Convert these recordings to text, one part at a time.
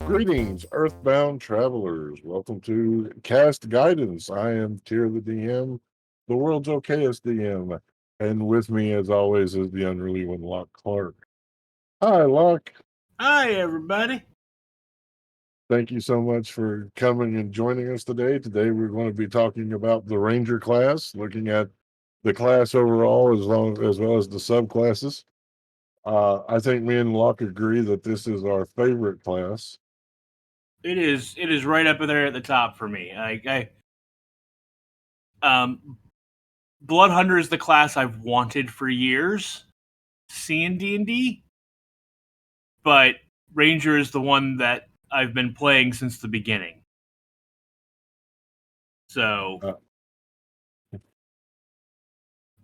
Greetings, Earthbound travelers. Welcome to Cast Guidance. I am Tyr the DM, the world's okayest DM. And with me, as always, is the unruly one, Loch Clark. Hi, Loch. Hi, everybody. Thank you so much for coming and joining us today. Today, we're going to be talking about the Ranger class, looking at the class overall as well as the subclasses. I think me and Loch agree that this is our favorite class. It is right up there at the top for me. Blood Hunter is the class I've wanted for years, seeing D&D, but Ranger is the one that I've been playing since the beginning. So the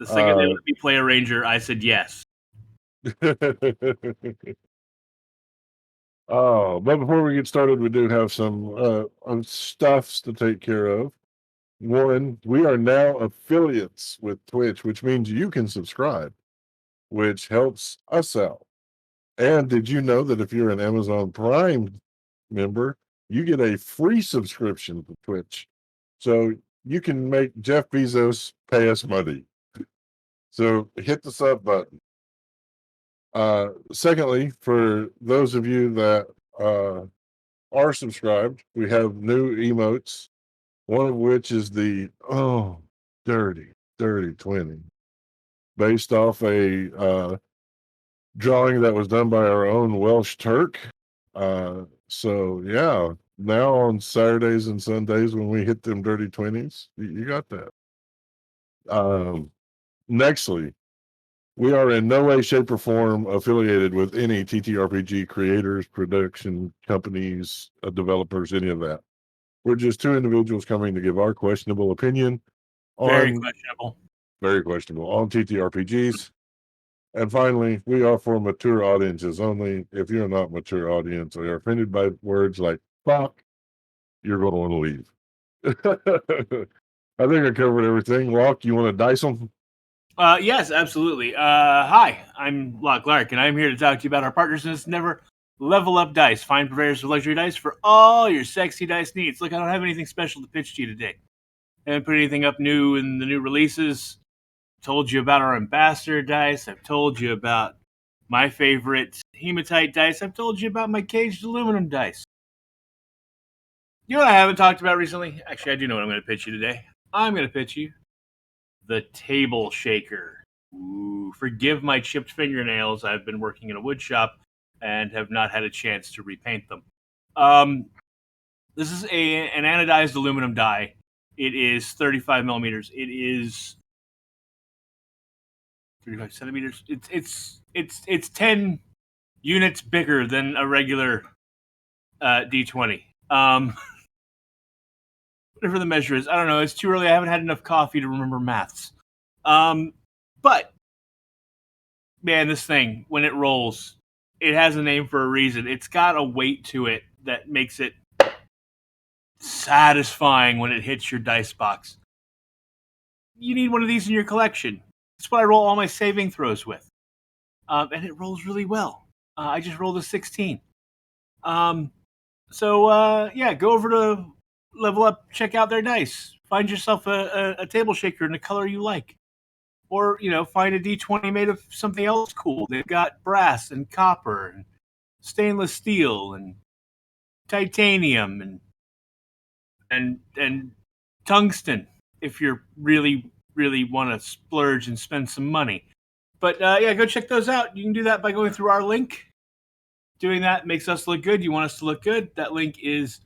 second they let me play a Ranger, I said yes. Oh, but before we get started, we do have some stuffs to take care of. One, we are now affiliates with Twitch, which means you can subscribe, which helps us out. And did you know that if you're an Amazon Prime member, you get a free subscription to Twitch? So you can make Jeff Bezos pay us money. So hit the sub button. Secondly, for those of you that are subscribed, we have new emotes, one of which is the dirty 20, based off a drawing that was done by our own Welsh Turk. So yeah, now on Saturdays and Sundays when we hit them dirty 20s, you got that. Nextly, we are in no way, shape, or form affiliated with any TTRPG creators, production companies, developers, any of that. We're just two individuals coming to give our questionable opinion Very on questionable on TTRPGs. And finally, we are for mature audiences only. If you're not mature audience or you're offended by words like fuck, you're going to want to leave. I think I covered everything. Loch, you want to dice them? Yes, absolutely. Hi, I'm Loch Clark, and I'm here to talk to you about our partners in this endeavor, Level Up Dice. Find purveyors of luxury dice for all your sexy dice needs. Look, I don't have anything special to pitch to you today. I haven't put anything up new in the new releases. Told you about our ambassador dice. I've told you about my favorite hematite dice. I've told you about my caged aluminum dice. You know what I haven't talked about recently? Actually, I do know what I'm going to pitch you today. I'm going to pitch you the Table Shaker. Ooh, forgive my chipped fingernails. I've been working in a wood shop and have not had a chance to repaint them. This is an anodized aluminum die. It is 35 millimeters. It is 35 centimeters. It's 10 units bigger than a regular D20. Whatever the measure is, I don't know. It's too early. I haven't had enough coffee to remember maths. But man, this thing, when it rolls, it has a name for a reason. It's got a weight to it that makes it satisfying when it hits your dice box. You need one of these in your collection. That's what I roll all my saving throws with. And it rolls really well. I just rolled a 16. Yeah, go over to Level Up, check out their dice. Find yourself a table shaker in a color you like. Or, find a D20 made of something else cool. They've got brass and copper and stainless steel and titanium and tungsten if you're really, really want to splurge and spend some money. But yeah, go check those out. You can do that by going through our link. Doing that makes us look good. You want us to look good? That link is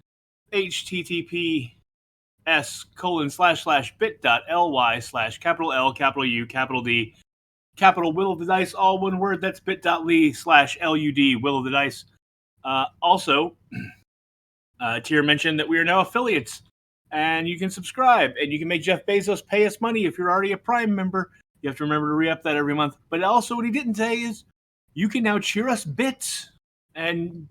https://bit.ly/L, Will of the Dice, all one word. That's bit.ly/LUD, Will of the Dice. Also, Tyr mentioned that we are now affiliates, and you can subscribe, and you can make Jeff Bezos pay us money if you're already a Prime member. You have to remember to re-up that every month. But also, what he didn't say is you can now cheer us bits, and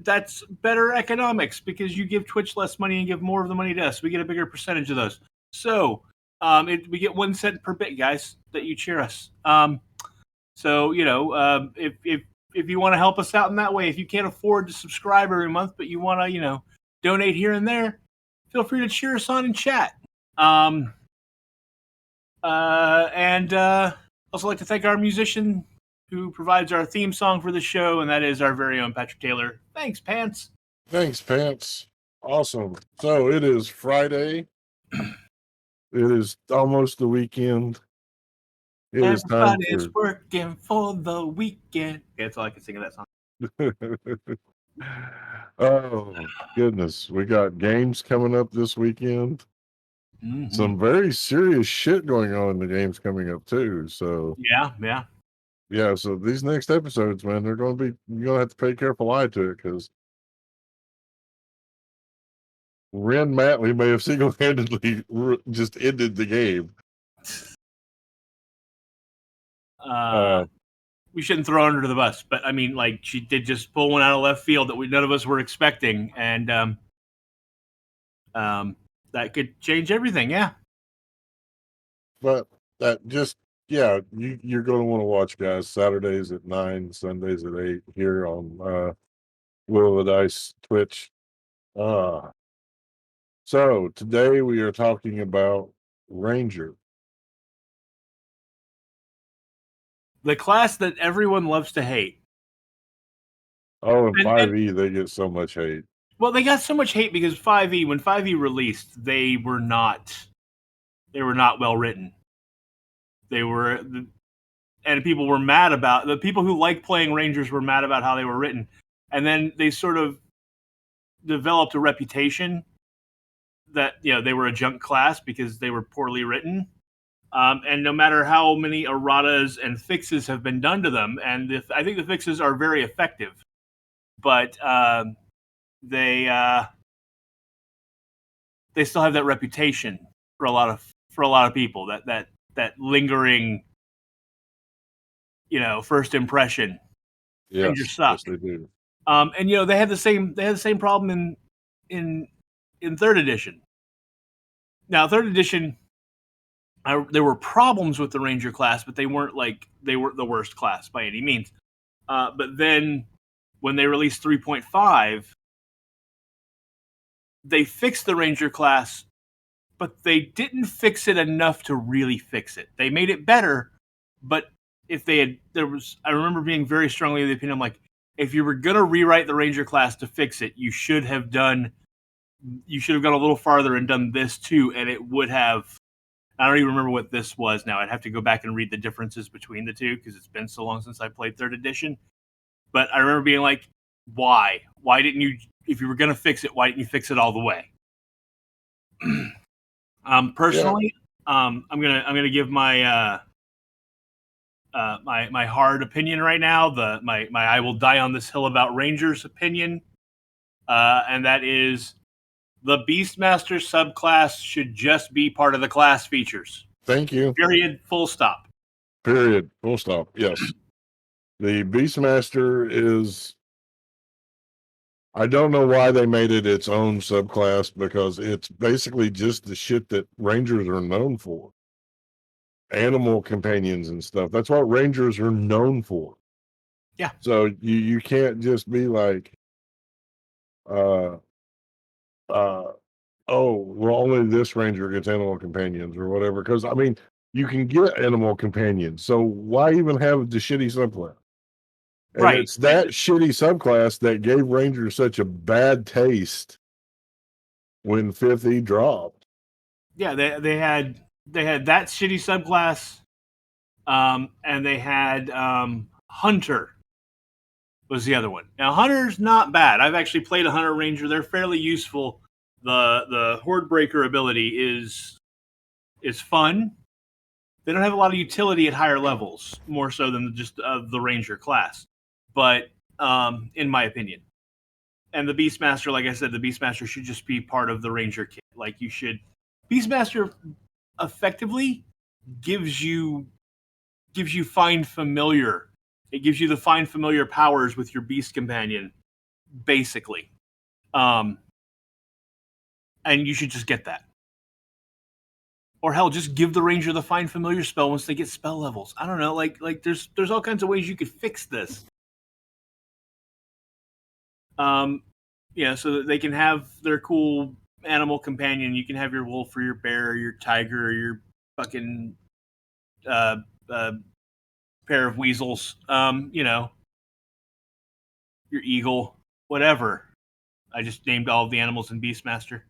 that's better economics because you give Twitch less money and give more of the money to us. We get a bigger percentage of those. So we get 1 cent per bit, guys, that you cheer us. If if you want to help us out in that way, if you can't afford to subscribe every month, but you want to, donate here and there, feel free to cheer us on in chat. And also like to thank our musician who provides our theme song for the show, and that is our very own Patrick Taylor. Thanks, Pants. Thanks, Pants. Awesome. So it is Friday. It is almost the weekend. It is time Everybody's for working for the weekend. Yeah, that's all I can sing of that song. Oh goodness, we got games coming up this weekend. Mm-hmm. Some very serious shit going on in the games coming up too. So yeah. So these next episodes, man, you're gonna have to pay careful eye to it because Ren Matley may have single-handedly just ended the game. We shouldn't throw her under the bus, but I mean, like, she did just pull one out of left field that none of us were expecting, and that could change everything. Yeah. But that just you're going to want to watch, guys. Saturdays at 9, Sundays at 8 here on Will of the Dice Twitch. So today we are talking about Ranger. The class that everyone loves to hate. Oh, and 5e, they get so much hate. Well, they got so much hate because when 5e released, they were not well written. And people were mad about the people who like playing Rangers were mad about how they were written, and then they sort of developed a reputation that they were a junk class because they were poorly written. And no matter how many erratas and fixes have been done to them, and I think the fixes are very effective, but they still have that reputation for a lot of people, that lingering, first impression. Yes, Rangers suck. yes, they do. And they had the same problem in third edition. Now, third edition, there were problems with the Ranger class, but they weren't the worst class by any means. But then when they released 3.5, they fixed the Ranger class, but they didn't fix it enough to really fix it. They made it better, but I remember being very strongly of the opinion, like, if you were going to rewrite the Ranger class to fix it, you should have gone a little farther and done this too, and it would have. I don't even remember what this was now. I'd have to go back and read the differences between the two because it's been so long since I played third edition. But I remember being like, why? Why didn't you, if you were going to fix it, why didn't you fix it all the way? Personally, I'm gonna give my my hard opinion right now. My I will die on this hill about Rangers opinion, and that is the Beastmaster subclass should just be part of the class features. Thank you. Period. Full stop. Period. Full stop. Yes. The Beastmaster is. I don't know why they made it its own subclass because it's basically just the shit that Rangers are known for. Animal companions and stuff. That's what Rangers are known for. Yeah. So you can't just be like, oh, well, only this Ranger gets animal companions or whatever. Because I mean, you can get animal companions. So why even have the shitty subclass? And right. It's that shitty subclass that gave Rangers such a bad taste when 5e dropped. Yeah, they had that shitty subclass, and they had Hunter was the other one. Now Hunter's not bad. I've actually played a Hunter Ranger. They're fairly useful. The Horde Breaker ability is fun. They don't have a lot of utility at higher levels, more so than just the Ranger class. But in my opinion, and the Beastmaster, like I said, the Beastmaster should just be part of the Ranger kit. Like you should. Beastmaster effectively gives you find familiar. It gives you the find familiar powers with your beast companion, basically. And you should just get that. Or hell, just give the Ranger the find familiar spell once they get spell levels. I don't know, like there's all kinds of ways you could fix this. So that they can have their cool animal companion. You can have your wolf or your bear or your tiger or your fucking uh, pair of weasels. Your eagle, whatever. I just named all of the animals in Beastmaster.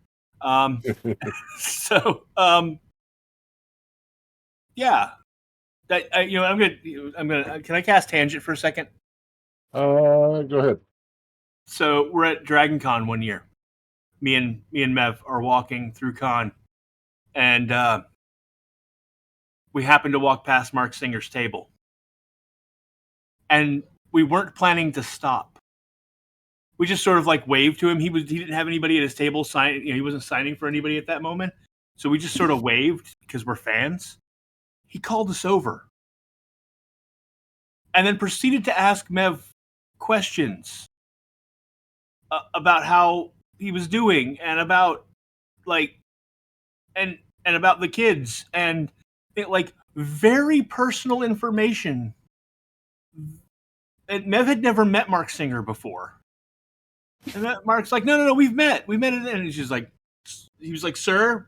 Yeah. I'm gonna. Can I cast Tangent for a second? Go ahead. So we're at Dragon Con one year. Me and Mev are walking through Con, and we happened to walk past Mark Singer's table, and we weren't planning to stop. We just sort of like waved to him. He didn't have anybody at his table sign. He wasn't signing for anybody at that moment, so we just sort of waved because we're fans. He called us over, and then proceeded to ask Mev questions about how he was doing and about like and about the kids and very personal information. And Mev had never met Mark Singer before. And Mark's like, no, we've met. We met it. And he was like, sir,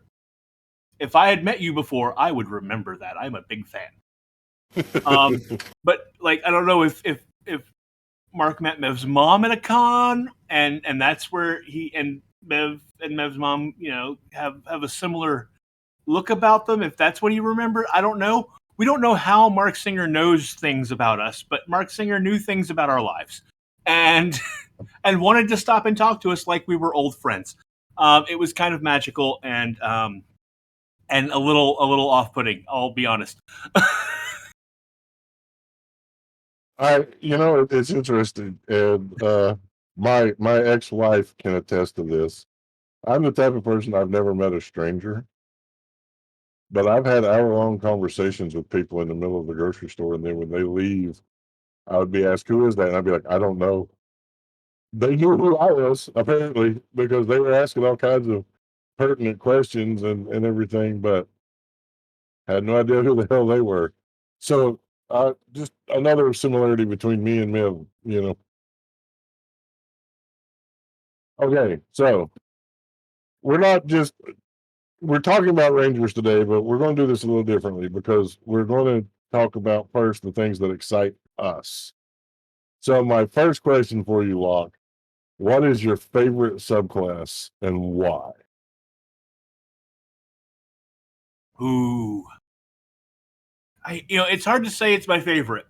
if I had met you before, I would remember that. I'm a big fan. But like, I don't know if Mark met Mev's mom at a con, and that's where he and Mev's mom, have a similar look about them. If that's what he remembered, I don't know. We don't know how Mark Singer knows things about us, but Mark Singer knew things about our lives, and and wanted to stop and talk to us like we were old friends. It was kind of magical and a little off-putting. I'll be honest. It's interesting, and my ex-wife can attest to this. I'm the type of person, I've never met a stranger, but I've had hour-long conversations with people in the middle of the grocery store, and then when they leave, I would be asked, "Who is that?" And I'd be like, "I don't know." They knew who I was, apparently, because they were asking all kinds of pertinent questions and everything, but had no idea who the hell they were. So, just another similarity between me and Miv. Okay, so we're talking about Rangers today, but we're going to do this a little differently because we're going to talk about first the things that excite us. So my first question for you, Locke, what is your favorite subclass and why? Ooh. It's hard to say it's my favorite.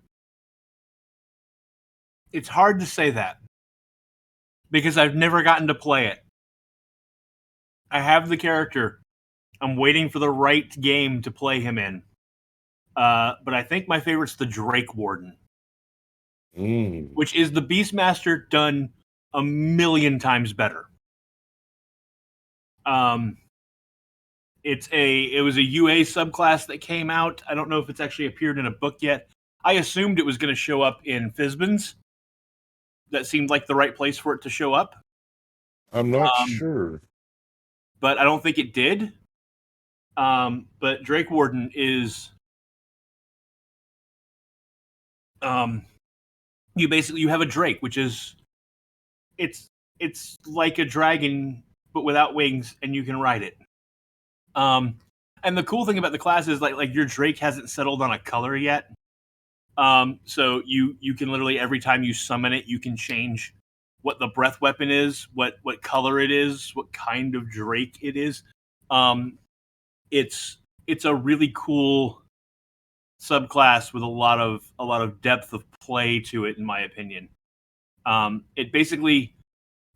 It's hard to say that because I've never gotten to play it. I have the character. I'm waiting for the right game to play him in. But I think my favorite's the Drake Warden, which is the Beastmaster done a million times better. It was a UA subclass that came out. I don't know if it's actually appeared in a book yet. I assumed it was going to show up in Fizban's. That seemed like the right place for it to show up. I'm not sure, but I don't think it did. But Drake Warden is, you have a Drake, which is, it's like a dragon but without wings, and you can ride it. And the cool thing about the class is like your Drake hasn't settled on a color yet. So you can literally, every time you summon it, you can change what the breath weapon is, what color it is, what kind of Drake it is. It's a really cool subclass with a lot of depth of play to it, in my opinion.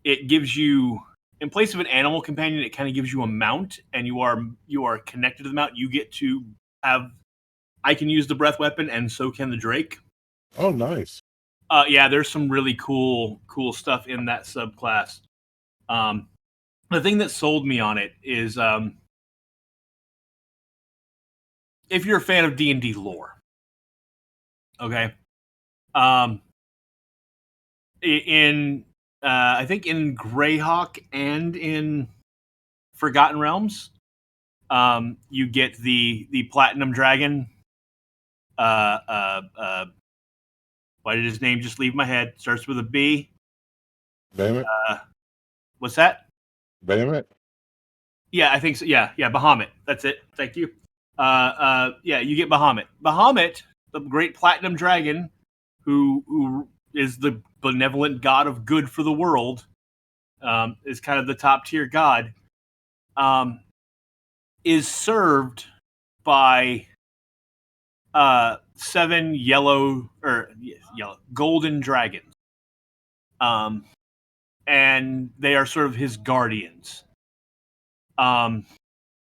It gives you, in place of an animal companion, it kind of gives you a mount, and you are connected to the mount. You get to have, I can use the breath weapon, and so can the Drake. Oh, nice. Yeah, there's some really cool stuff in that subclass. The thing that sold me on it is, if you're a fan of D&D lore, okay, I think in Greyhawk and in Forgotten Realms, you get the Platinum Dragon. Why did his name just leave my head? Starts with a B. Bahamut? What's that? Bahamut? Yeah, I think so. Yeah, Bahamut. That's it. Thank you. Yeah, you get Bahamut. Bahamut, the great platinum dragon, who is the benevolent god of good for the world, is kind of the top tier god. Is served by 7 yellow golden dragons, and they are sort of his guardians.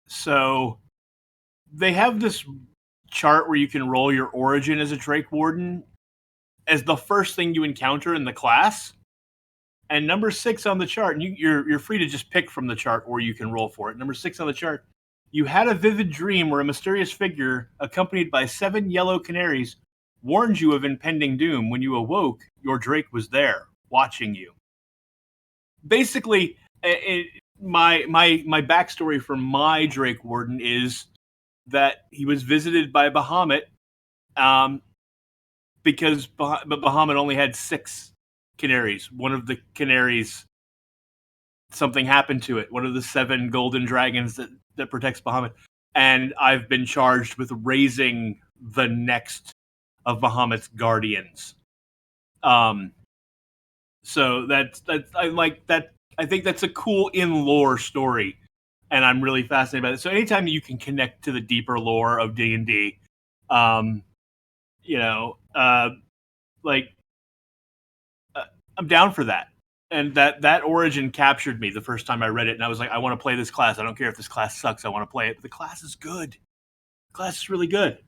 So they have this chart where you can roll your origin as a Drake Warden as the first thing you encounter in the class. And number 6 on the chart, and you're free to just pick from the chart, or you can roll for it. Number 6 on the chart, you had a vivid dream where a mysterious figure, accompanied by 7 yellow canaries, warned you of impending doom. When you awoke, your Drake was there, watching you. Basically, my backstory for my Drake Warden is that he was visited by Bahamut, because Bahamut only had 6 canaries. One of the canaries, something happened to it. One of the 7 golden dragons that protects Bahamut. And I've been charged with raising the next of Bahamut's guardians. So that's I like that. I think that's a cool in lore story, and I'm really fascinated by it. So anytime you can connect to the deeper lore of D&D, I'm down for that. And that origin captured me the first time I read it, and I was like, I want to play this class. I don't care if this class sucks. I want to play it. But the class is good. The class is really good.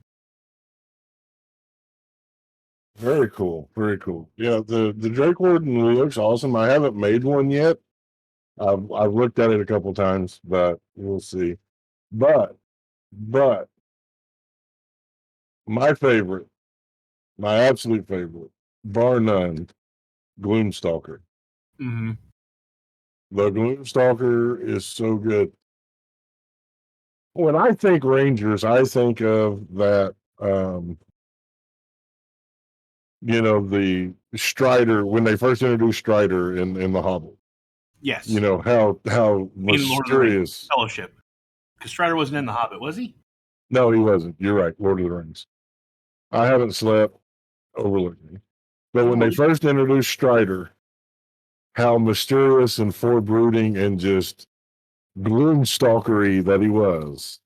Very cool. Very cool. Yeah, the Drake Warden looks awesome. I haven't made one yet. I've looked at it a couple times, but we'll see. But my favorite, my absolute favorite, bar none, Gloom Stalker. Mm-hmm. The Gloom Stalker is so good. When I think Rangers, I think of that, the Strider, when they first introduced Strider in the Hobbit. Yes. You know, how In Lord of the Rings mysterious. Fellowship. Because Strider wasn't in The Hobbit, was he? No, he wasn't. You're right. Lord of the Rings. I haven't slept. Overlook me. But when they first introduced Strider, how mysterious and foreboding and just gloom stalkery that he was.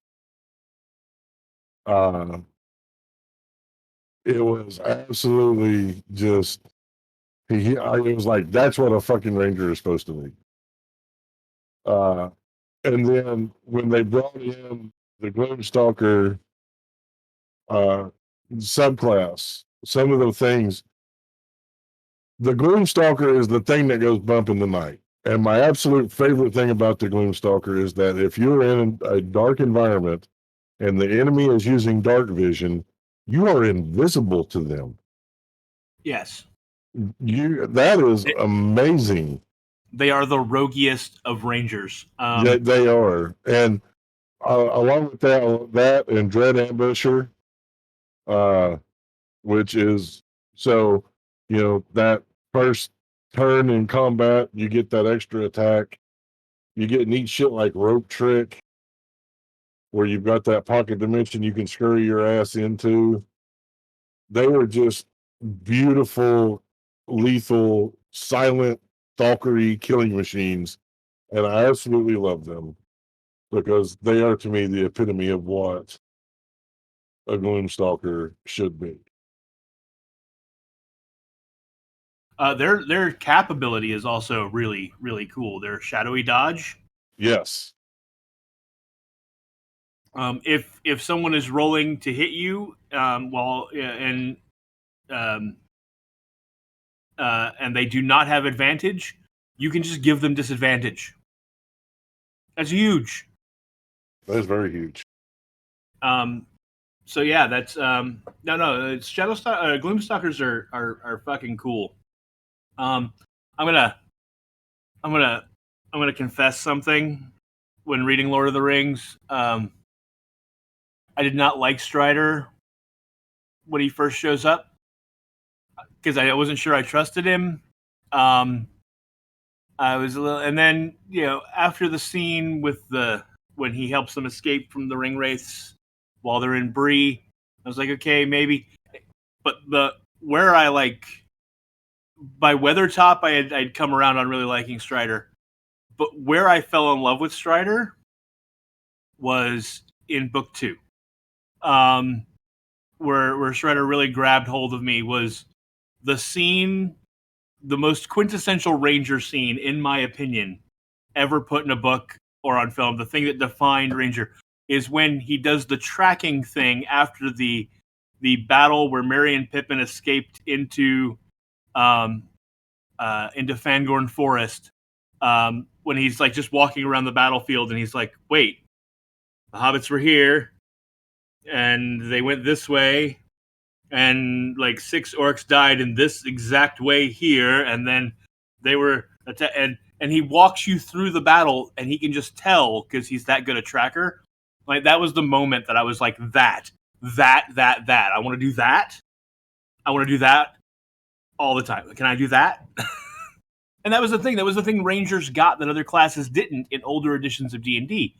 It was absolutely just it was like, that's what a fucking ranger is supposed to be. And then when they brought in the Gloom Stalker subclass, some of the things, the Gloom Stalker is the thing that goes bump in the night. And my absolute favorite thing about the Gloom Stalker is that if you're in a dark environment and the enemy is using dark vision, you are invisible to them. Yes. That is amazing. They are the roguiest of rangers. They are. And along with that and Dread Ambusher, which is, so, that first turn in combat, you get that extra attack. You get neat shit like Rope Trick, where you've got that pocket dimension you can scurry your ass into. They were just beautiful, lethal, silent, stalkery killing machines. And I absolutely love them because they are, to me, the epitome of what a Gloom Stalker should be. Their cap ability is also really, really cool. Their shadowy dodge. Yes. If someone is rolling to hit you, and they do not have advantage, you can just give them disadvantage. That's huge. That is very huge. So yeah, that's no. Gloom Stalkers are fucking cool. I'm gonna confess something. When reading Lord of the Rings, I did not like Strider when he first shows up because I wasn't sure I trusted him. I was a little, and then after the scene with when he helps them escape from the ring wraiths while they're in Bree, I was like, okay, maybe. But where I like by Weathertop, I'd come around on really liking Strider, but where I fell in love with Strider was in book 2, where Strider really grabbed hold of me was the scene. The most quintessential Ranger scene, in my opinion, ever put in a book or on film, the thing that defined Ranger, is when he does the tracking thing after the battle where Merry and Pippin escaped into Fangorn Forest. When he's like just walking around the battlefield and he's like, wait, the hobbits were here and they went this way, and like 6 orcs died in this exact way here, and then they were and he walks you through the battle, and he can just tell because he's that good a tracker. Like that was the moment that I was like, that. I want to do that. I want to do that all the time. Can I do that? And that was the thing. That was the thing Rangers got that other classes didn't in older editions of D&D.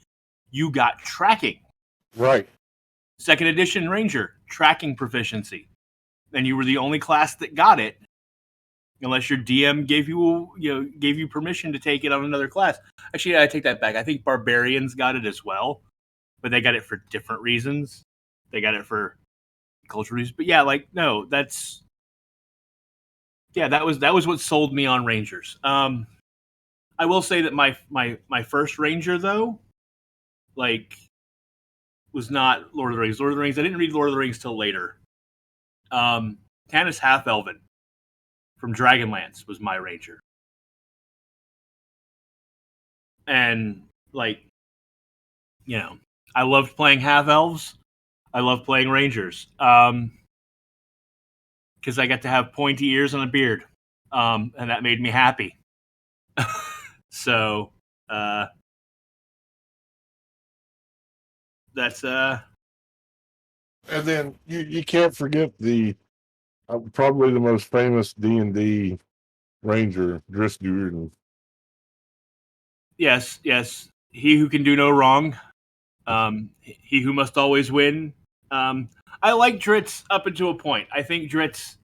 You got tracking. Right. 2nd edition Ranger, tracking proficiency. And you were the only class that got it, unless your DM gave you permission to take it on another class. Actually, I take that back. I think Barbarians got it as well, but they got it for different reasons. They got it for cultural reasons. But yeah, like no, that was what sold me on Rangers. I will say that my first Ranger though, like, was not Lord of the Rings. Lord of the Rings. I didn't read Lord of the Rings till later. Canis Half-Elven from Dragonlance was my Ranger. And, like, I loved playing Half-Elves. I loved playing Rangers. Because I got to have pointy ears and a beard. And that made me happy. So, that's... And then you can't forget the probably the most famous D&D Ranger, Driss Duerden. Yes. He who can do no wrong. He who must always win. I like Dritz up until a point. I think Dritz...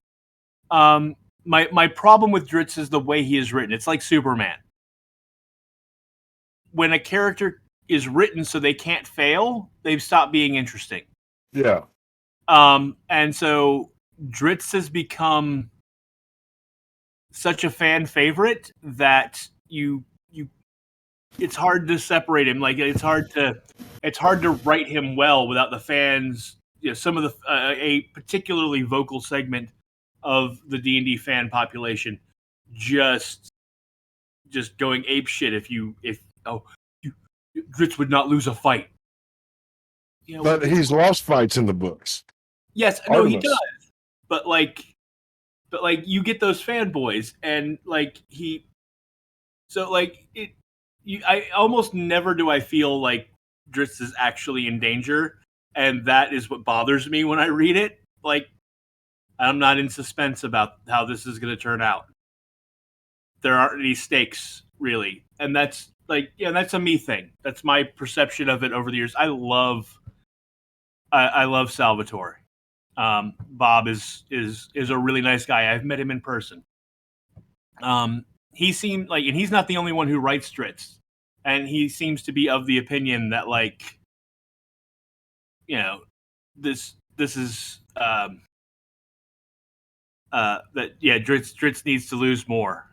my problem with Dritz is the way he is written. It's like Superman. When a character is written so they can't fail, they've stopped being interesting. Yeah. And so Dritz has become such a fan favorite that it's hard to separate him. Like it's hard to write him well without the fans. Some of the a particularly vocal segment of the D&D fan population just going ape shit if Dritz would not lose a fight. But he's lost fights in the books. Yes, no, he does. But you get those fanboys, and I almost never do I feel like Dritz is actually in danger, and that is what bothers me when I read it. Like, I'm not in suspense about how this is going to turn out. There aren't any stakes really, and that's that's a me thing. That's my perception of it over the years. I love Salvatore. Bob is a really nice guy. I've met him in person. He seemed like, and he's not the only one who writes Dritz, and he seems to be of the opinion that this is Dritz needs to lose more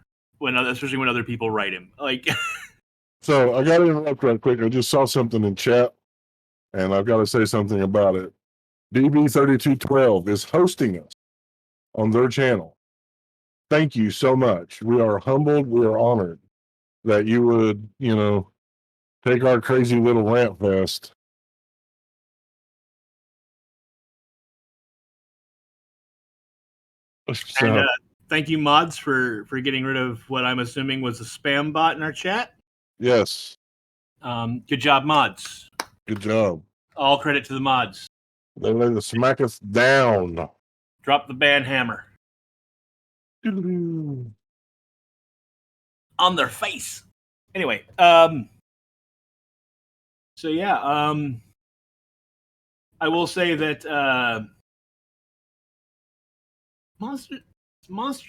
especially when other people write him. Like, so I got to interrupt right quick. I just saw something in chat, and I've got to say something about it. DB3212 is hosting us on their channel. Thank you so much. We are humbled. We are honored that you would, take our crazy little rant fest. So, and thank you, mods, for getting rid of what I'm assuming was a spam bot in our chat. Yes. Good job, mods. Good job. All credit to the mods. They let us smack us down. Drop the ban hammer. on their face. Anyway, so yeah, I will say that Monster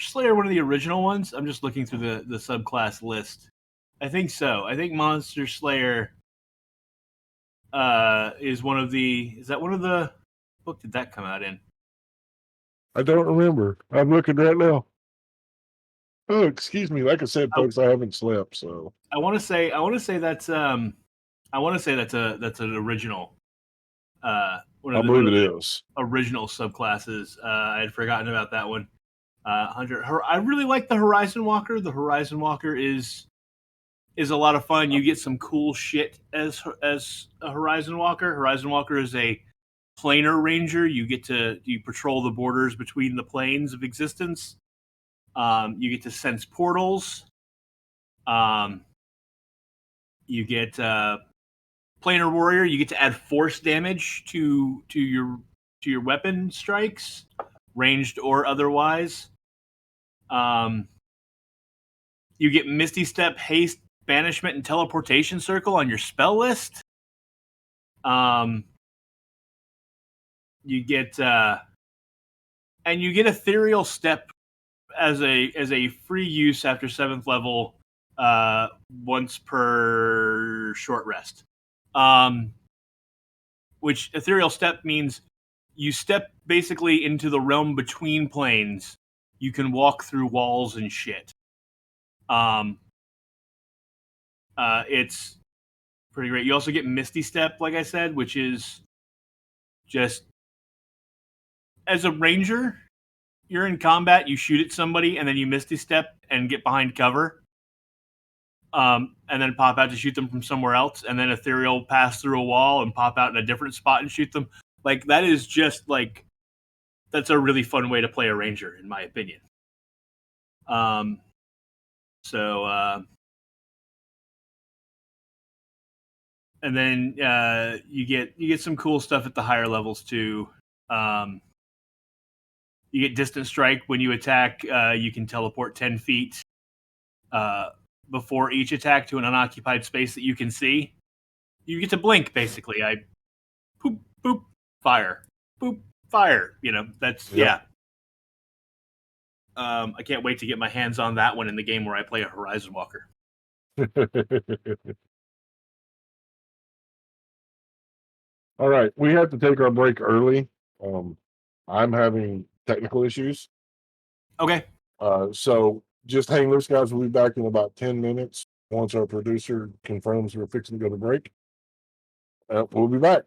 Slayer, one of the original ones. I'm just looking through the subclass list. I think so. I think Monster Slayer is one of the. Is that one of the book did that come out in? I don't remember. I'm looking right now. Oh, excuse me. Like I said, folks, I haven't slept, so I want to say that's an original. One I of believe the it is. original subclasses. I had forgotten about that one. I really like the Horizon Walker. The Horizon Walker is a lot of fun. You get some cool shit as a Horizon Walker. Horizon Walker is a planar ranger. You patrol the borders between the planes of existence. You get to sense portals. You get planar warrior. You get to add force damage to your weapon strikes, ranged or otherwise. You get Misty Step, Haste, Banishment, and Teleportation Circle on your spell list. You get Ethereal Step as a free use after 7th level, once per short rest. Which Ethereal Step means you step basically into the realm between planes. You can walk through walls and shit. It's pretty great. You also get Misty Step, like I said, which is just as a ranger, you're in combat, you shoot at somebody, and then you Misty Step and get behind cover, and then pop out to shoot them from somewhere else, and then Ethereal pass through a wall and pop out in a different spot and shoot them. Like, that is just, like, that's a really fun way to play a ranger, in my opinion. And then you get some cool stuff at the higher levels too. You get Distant Strike. When you attack, you can teleport 10 feet before each attack to an unoccupied space that you can see. You get to blink, basically. Boop, boop, fire. Boop, fire. That's, yeah. I can't wait to get my hands on that one in the game where I play a Horizon Walker. All right, we have to take our break early. I'm having technical issues. Okay. So just hang loose, guys. We'll be back in about 10 minutes once our producer confirms we're fixing to go to break. We'll be back.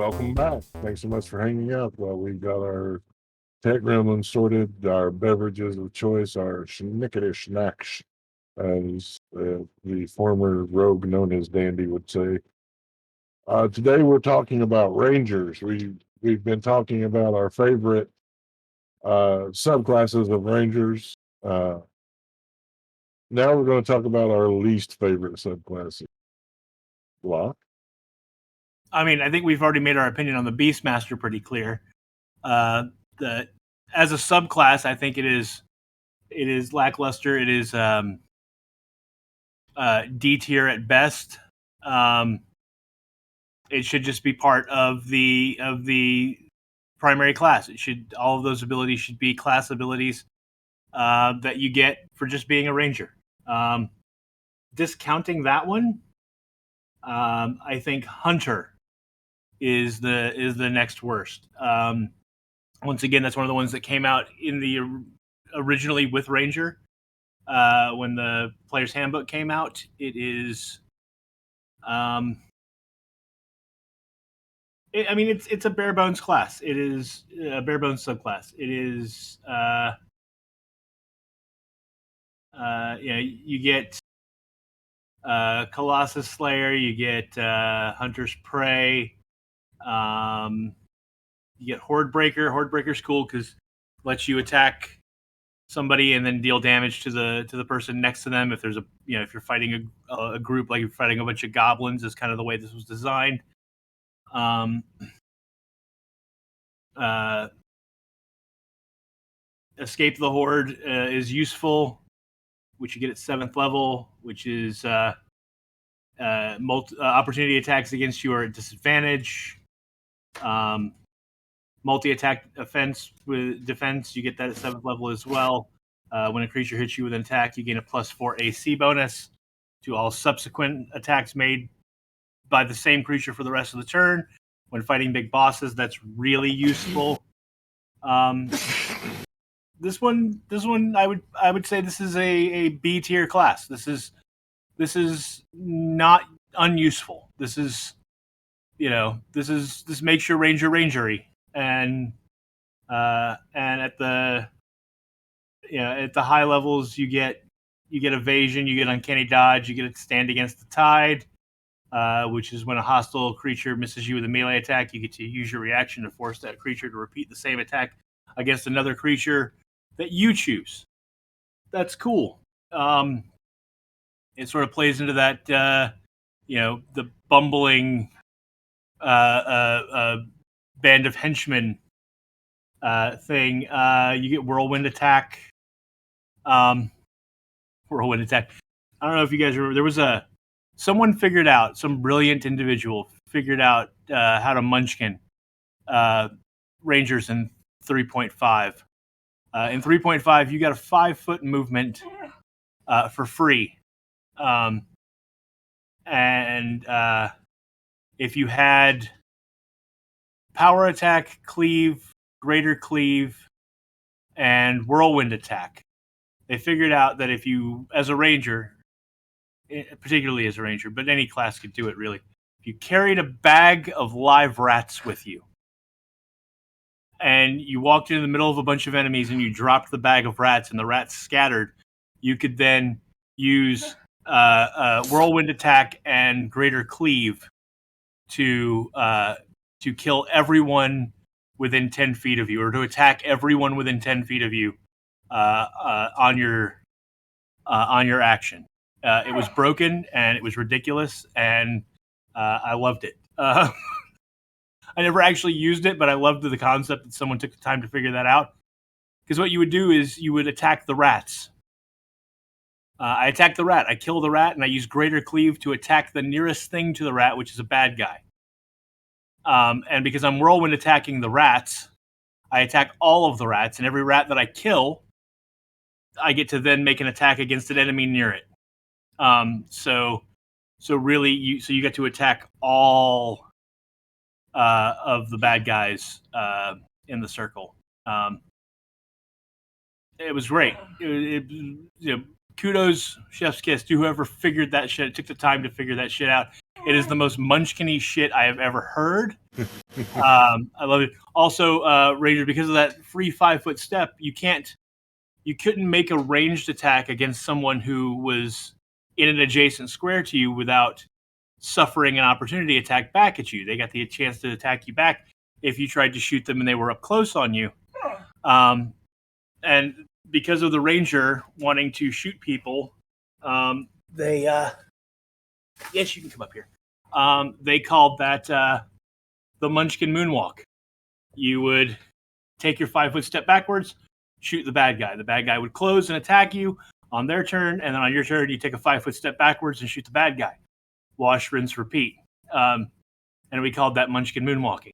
welcome back. Thanks so much for hanging out while we got our tech gremlins sorted, our beverages of choice, our schnickety snacks, as the former rogue known as Dandy would say. Today we're talking about Rangers. We've been talking about our favorite subclasses of Rangers. Now we're going to talk about our least favorite subclasses. Loch? I mean, I think we've already made our opinion on the Beastmaster pretty clear. As a subclass, I think it is lackluster. It is D tier at best. It should just be part of the primary class. All of those abilities should be class abilities that you get for just being a ranger. Discounting that one, I think Hunter is the next worst. Once again, that's one of the ones that came out originally with Ranger when the Player's Handbook came out. It is, it's a bare bones class. It is a bare bones subclass. It is, you get Colossus Slayer, you get Hunter's Prey. You get Horde Breaker. Horde Breaker's cool because lets you attack somebody and then deal damage to the person next to them. If there's if you're fighting a group, like you're fighting a bunch of goblins, is kind of the way this was designed. Escape the Horde is useful, which you get at 7th level, which is opportunity attacks against you are at disadvantage. Multi-attack offense with defense, you get that at 7th level as well. When a creature hits you with an attack, you gain a +4 AC bonus to all subsequent attacks made by the same creature for the rest of the turn. When fighting big bosses, that's really useful. This one, I would say this is a B tier class. This is not unuseful. This makes your ranger rangery. And at the high levels you get evasion, you get uncanny dodge, you get stand against the tide, which is when a hostile creature misses you with a melee attack, you get to use your reaction to force that creature to repeat the same attack against another creature that you choose. That's cool. It sort of plays into that the bumbling band of henchmen thing. You get whirlwind attack. Whirlwind attack. I don't know if you guys remember. There was some brilliant individual figured out how to munchkin Rangers in 3.5. In 3.5, you got a 5-foot movement for free. And if you had power attack, cleave, greater cleave, and whirlwind attack, they figured out that if you, as a ranger, particularly as a ranger, but any class could do it really, if you carried a bag of live rats with you and you walked into the middle of a bunch of enemies and you dropped the bag of rats and the rats scattered, you could then use whirlwind attack and greater cleave to kill everyone within 10 feet of you, or to attack everyone within 10 feet of you on your action. It was broken and it was ridiculous, and I loved it. I never actually used it, but I loved the concept that someone took the time to figure that out. Because what you would do is you would attack the rats. I attack the rat, I kill the rat, and I use greater cleave to attack the nearest thing to the rat, which is a bad guy. And because I'm whirlwind attacking the rats, I attack all of the rats, and every rat that I kill, I get to then make an attack against an enemy near it. So really, you get to attack all of the bad guys in the circle. It was great. Kudos, chef's kiss to whoever figured that shit. It took the time to figure that shit out. It is the most munchkin-y shit I have ever heard. I love it. Also, Ranger, because of that free 5-foot step, you couldn't make a ranged attack against someone who was in an adjacent square to you without suffering an opportunity attack back at you. They got the chance to attack you back if you tried to shoot them and they were up close on you. And because of the ranger wanting to shoot people, they yes, you can come up here. They called that the Munchkin Moonwalk. You would take your 5-foot step backwards, shoot the bad guy. The bad guy would close and attack you on their turn, and then on your turn, you take a 5-foot step backwards and shoot the bad guy. Wash, rinse, repeat. And we called that Munchkin Moonwalking.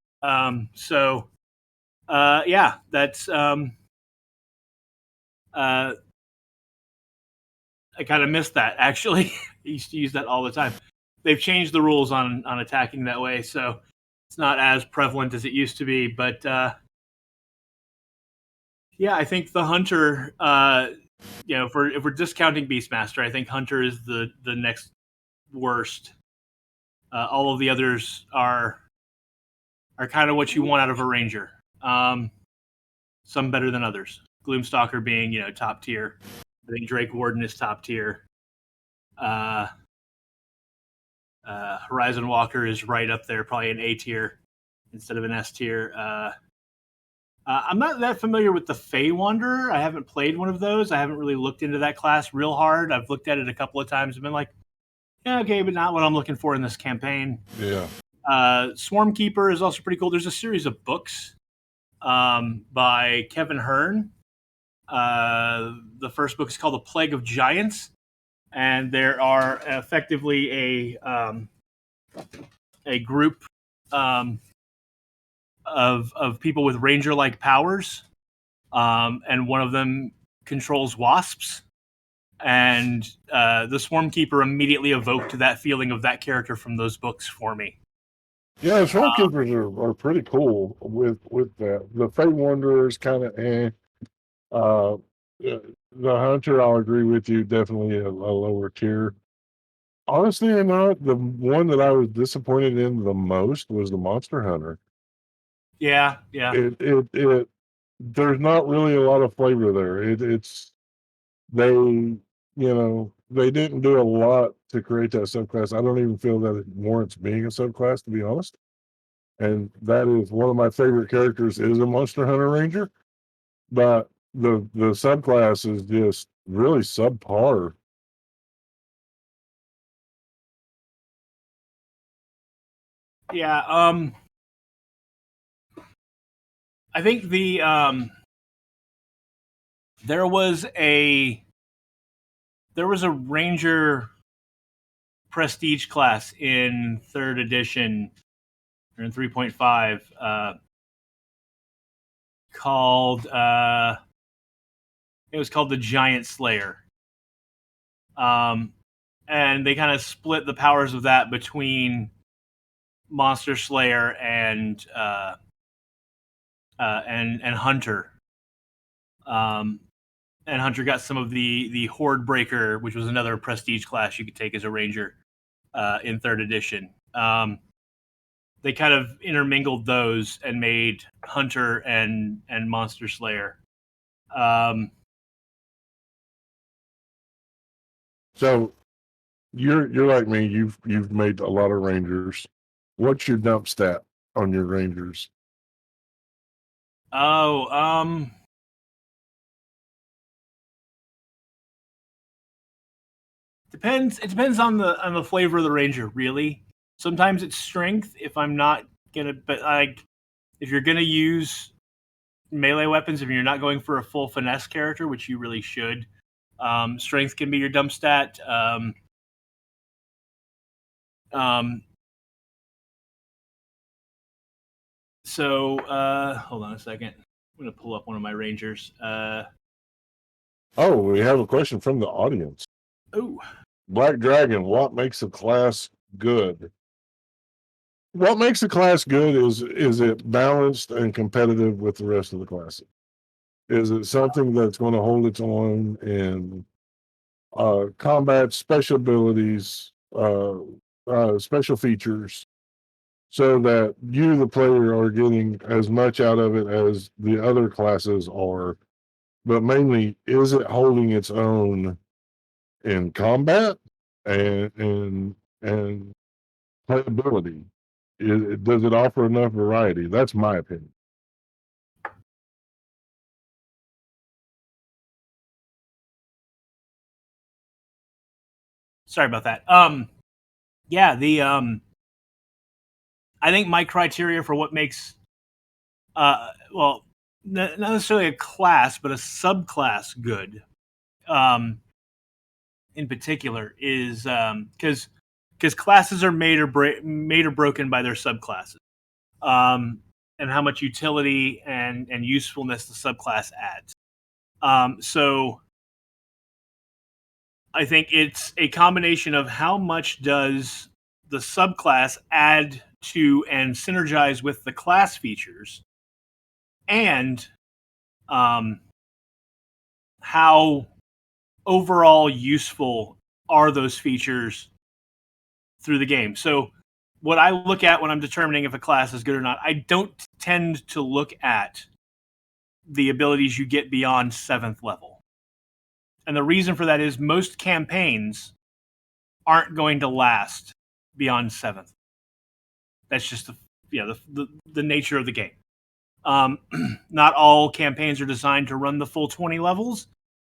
Yeah, that's I kind of missed that, actually. I used to use that all the time. They've changed the rules on attacking that way, so it's not as prevalent as it used to be. But yeah, I think the Hunter, if we're discounting Beastmaster, I think Hunter is the next worst. All of the others are kind of what you want out of a Ranger. Some better than others. Gloom Stalker being, top tier. I think Drake Warden is top tier. Horizon Walker is right up there, probably an A tier instead of an S tier. I'm not that familiar with the Fey Wanderer. I haven't played one of those. I haven't really looked into that class real hard. I've looked at it a couple of times and been like, yeah, okay, but not what I'm looking for in this campaign. Yeah. Swarmkeeper is also pretty cool. There's a series of books by Kevin Hearn. The first book is called The Plague of Giants, and there are effectively a group of people with ranger-like powers, and one of them controls wasps. And the Swarmkeeper immediately evoked that feeling of that character from those books for me. Yeah, Swarmkeepers are pretty cool with that. The Fey Wanderer is kind of the Hunter, I'll agree with you, definitely a lower tier. Honestly enough, the one that I was disappointed in the most was the Monster Hunter. Yeah. There's not really a lot of flavor there. They didn't do a lot to create that subclass. I don't even feel that it warrants being a subclass, to be honest. And that is one of my favorite characters is a Monster Hunter Ranger, but the subclass is just really subpar. Yeah, I think there was a Ranger Prestige class in 3rd edition or in 3.5 called it was called the Giant Slayer. And they kind of split the powers of that between Monster Slayer and Hunter. And Hunter got some of the Horde Breaker, which was another prestige class you could take as a Ranger in 3rd edition. They kind of intermingled those and made Hunter and Monster Slayer. So you're like me. You've made a lot of Rangers. What's your dump stat on your Rangers? Oh, depends. It depends on the flavor of the Ranger, really. Sometimes it's strength. If I'm not gonna, but like, if you're gonna use melee weapons, if you're not going for a full finesse character, which you really should, strength can be your dump stat. So hold on a second. I'm gonna pull up one of my Rangers. Oh, we have a question from the audience. Oh, Black Dragon, what makes a class good? What makes a class good is it balanced and competitive with the rest of the classes? Is it something that's going to hold its own in combat, special abilities, special features so that you, the player, are getting as much out of it as the other classes are. But mainly, is it holding its own in combat and playability? Does it offer enough variety? That's my opinion. Sorry about that. Yeah, I think my criteria for what makes well, not necessarily a class, but a subclass good, in particular, is because classes are made or broken by their subclasses, and how much utility and usefulness the subclass adds. So I think it's a combination of how much does the subclass add to and synergize with the class features, and how overall useful are those features through the game. So what I look at when I'm determining if a class is good or not, I don't tend to look at the abilities you get beyond 7th level. And the reason for that is most campaigns aren't going to last beyond 7th. That's just the nature of the game. Not all campaigns are designed to run the full 20 levels.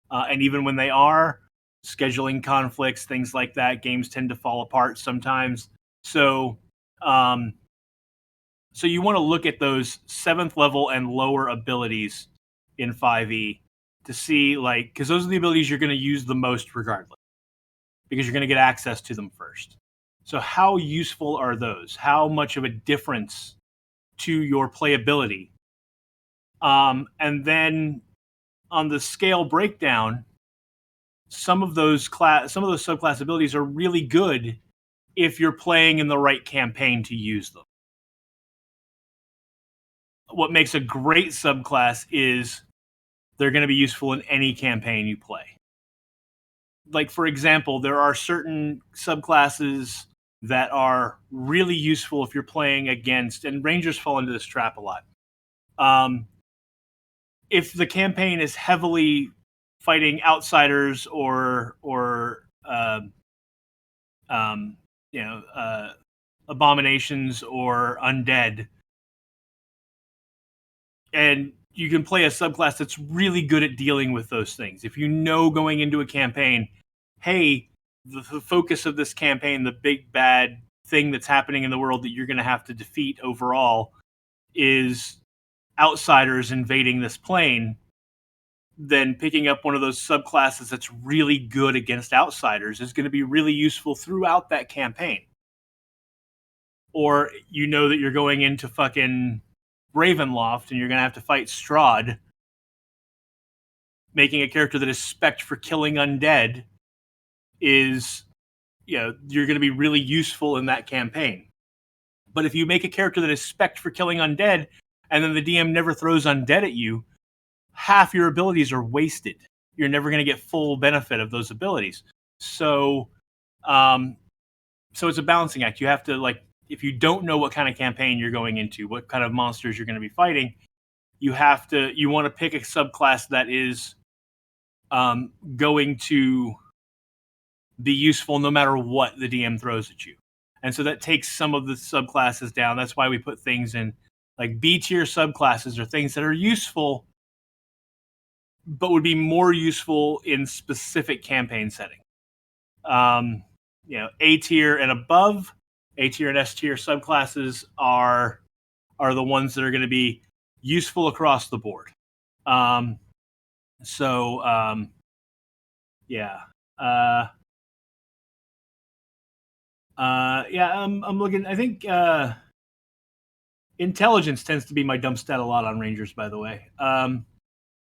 And even when they are, scheduling conflicts, things like that, games tend to fall apart sometimes. So you want to look at those 7th level and lower abilities in 5e to see, like, because those are the abilities you're going to use the most regardless, because you're going to get access to them first. So how useful are those? How much of a difference to your playability? And then on the scale breakdown, some of those subclass abilities are really good if you're playing in the right campaign to use them. What makes a great subclass is they're going to be useful in any campaign you play. Like, for example, there are certain subclasses that are really useful if you're playing against, and Rangers fall into this trap a lot. If the campaign is heavily fighting outsiders or abominations or undead, and you can play a subclass that's really good at dealing with those things. If you know going into a campaign, hey, the focus of this campaign, the big bad thing that's happening in the world that you're going to have to defeat overall is outsiders invading this plane, then picking up one of those subclasses that's really good against outsiders is going to be really useful throughout that campaign. Or you know that you're going into fucking Ravenloft and you're going to have to fight Strahd, making a character that is spec'd for killing undead is, you're going to be really useful in that campaign. But if you make a character that is spec'd for killing undead and then the DM never throws undead at you, half your abilities are wasted. You're never going to get full benefit of those abilities. So it's a balancing act. You have to, like, if you don't know what kind of campaign you're going into, what kind of monsters you're going to be fighting, you want to pick a subclass that is going to be useful no matter what the DM throws at you. And so that takes some of the subclasses down. That's why we put things in, like, B tier subclasses are things that are useful, but would be more useful in specific campaign setting. A tier and above, A tier and S tier subclasses are the ones that are going to be useful across the board. I'm looking. I think intelligence tends to be my dump stat a lot on Rangers, by the way.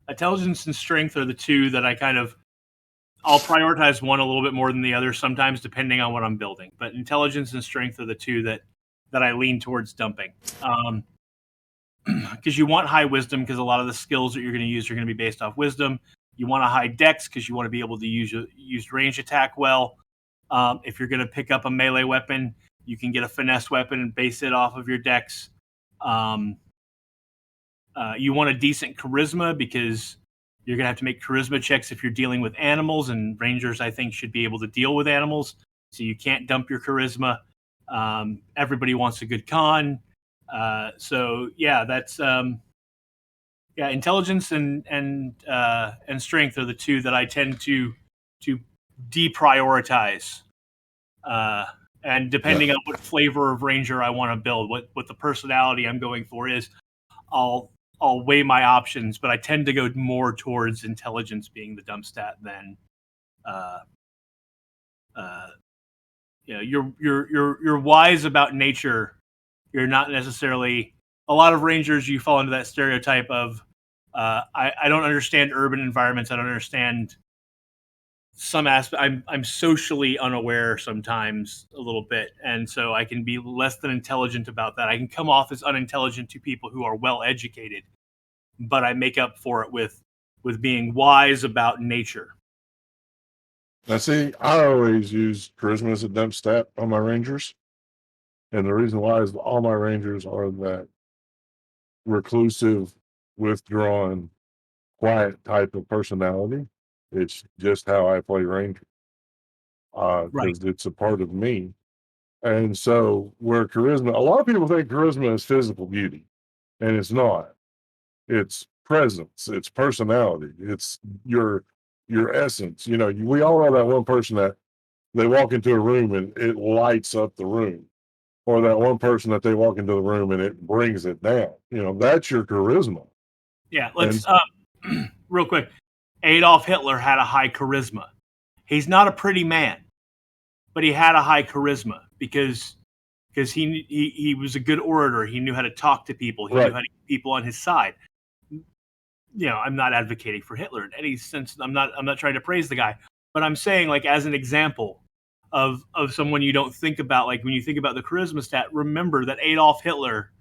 Intelligence and strength are the two that I'll prioritize one a little bit more than the other sometimes, depending on what I'm building. But intelligence and strength are the two that I lean towards dumping. Because you want high wisdom, because a lot of the skills that you're going to use are going to be based off wisdom. You want a high dex because you want to be able to use range attack well. If you're going to pick up a melee weapon, you can get a finesse weapon and base it off of your dex. You want a decent charisma because you're going to have to make charisma checks if you're dealing with animals, and rangers, I think, should be able to deal with animals. So you can't dump your charisma. Everybody wants a good con. So yeah, that's intelligence and strength are the two that I tend to deprioritize. And depending on what flavor of ranger I want to build, what the personality I'm going for is, I'll weigh my options, but I tend to go more towards intelligence being the dump stat than you're wise about nature. You're not necessarily, a lot of rangers, you fall into that stereotype of I don't understand urban environments. I don't understand some aspect. I'm socially unaware sometimes a little bit, and so I can be less than intelligent about that. I can come off as unintelligent to people who are well educated, but I make up for it with being wise about nature. Now, see, I always use charisma as a dump stat on my rangers, and the reason why is all my rangers are that reclusive, withdrawn, quiet type of personality. It's just how I play ranger, because it's a part of me. And so, where charisma, a lot of people think charisma is physical beauty, and it's not. It's presence, it's personality, it's your essence. You know, we all know that one person that they walk into a room and it lights up the room, or that one person that they walk into the room and it brings it down. You know, that's your charisma. Yeah, let's real quick. Adolf Hitler had a high charisma. He's not a pretty man, but he had a high charisma because he was a good orator. He knew how to talk to people. He knew how to get people on his side. You know, I'm not advocating for Hitler in any sense. I'm not trying to praise the guy, but I'm saying, like, as an example of someone you don't think about, like when you think about the charisma stat, remember that Adolf Hitler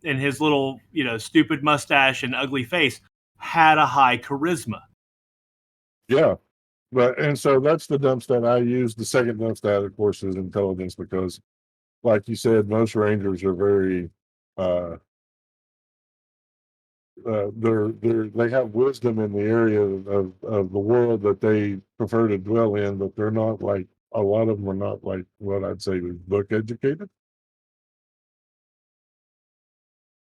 and his little, stupid mustache and ugly face had a high charisma. Yeah. And so that's the dump stat I use. The second dump stat, of course, is intelligence, because, like you said, most rangers are very, they have wisdom in the area of the world that they prefer to dwell in, but they're not like, a lot of them are not like what I'd say is book educated.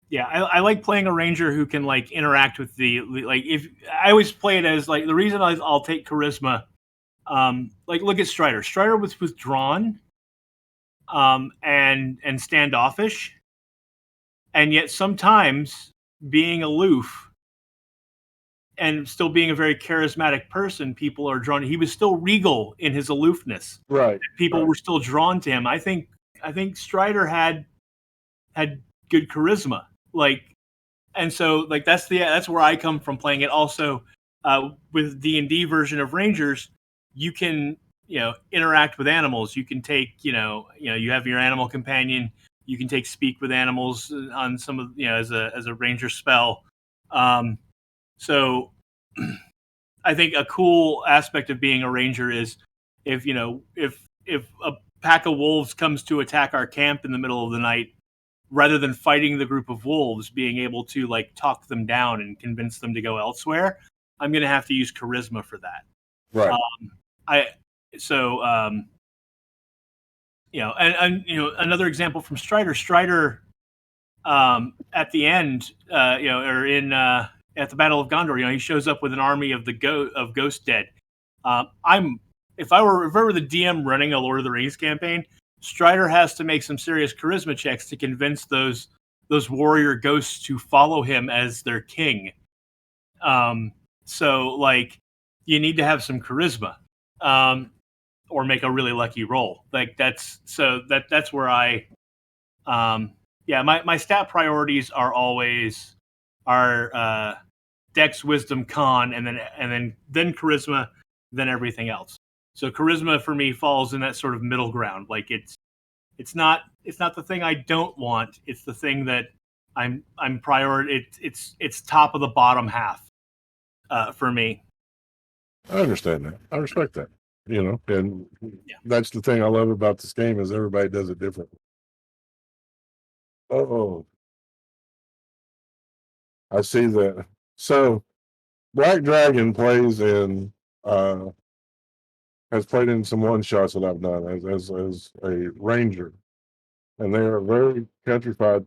Yeah, I like playing a ranger who can like interact with if I always play it as like the reason I'll take charisma. Like look at Strider. Strider was withdrawn, and standoffish, and yet sometimes being aloof and still being a very charismatic person, people are drawn. He was still regal in his aloofness. Right. People were still drawn to him. I think Strider had good charisma. Like, and so like that's where I come from playing it. Also, with D&D version of Rangers, you can interact with animals. You can take you have your animal companion. You can take speak with animals on some of as a ranger spell. So I think a cool aspect of being a ranger is if a pack of wolves comes to attack our camp in the middle of the night, rather than fighting the group of wolves, being able to like talk them down and convince them to go elsewhere, I'm going to have to use charisma for that. Right. Another example from Strider. Strider, at the end, or in at the Battle of Gondor, he shows up with an army of Ghost Dead. If I were the DM running a Lord of the Rings campaign, Strider has to make some serious charisma checks to convince those warrior ghosts to follow him as their king. So like you need to have some charisma, or make a really lucky roll. Like that's where I, my stat priorities are always Dex, Wisdom, Con, and then charisma, then everything else. So charisma for me falls in that sort of middle ground. Like it's not the thing I don't want. It's the thing that I'm it's top of the bottom half for me. I understand that. I respect that. And Yeah. that's the thing I love about this game is everybody does it differently. Oh, I see that. So Black Dragon plays in has played in some one shots that I've done as a ranger, and they are very countrified.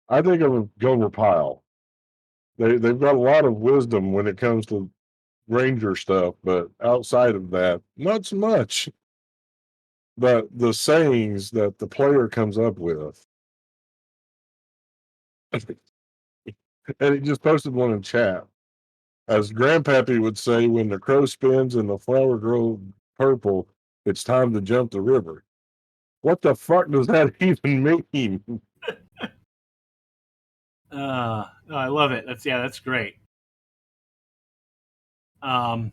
I think of a Gomer Pyle. They've got a lot of wisdom when it comes to ranger stuff, but outside of that, not so much. But the sayings that the player comes up with, and he just posted one in chat. As Grandpappy would say, when the crow spins and the flower grows purple, it's time to jump the river. What the fuck does that even mean? No, I love it. That's great. Yeah,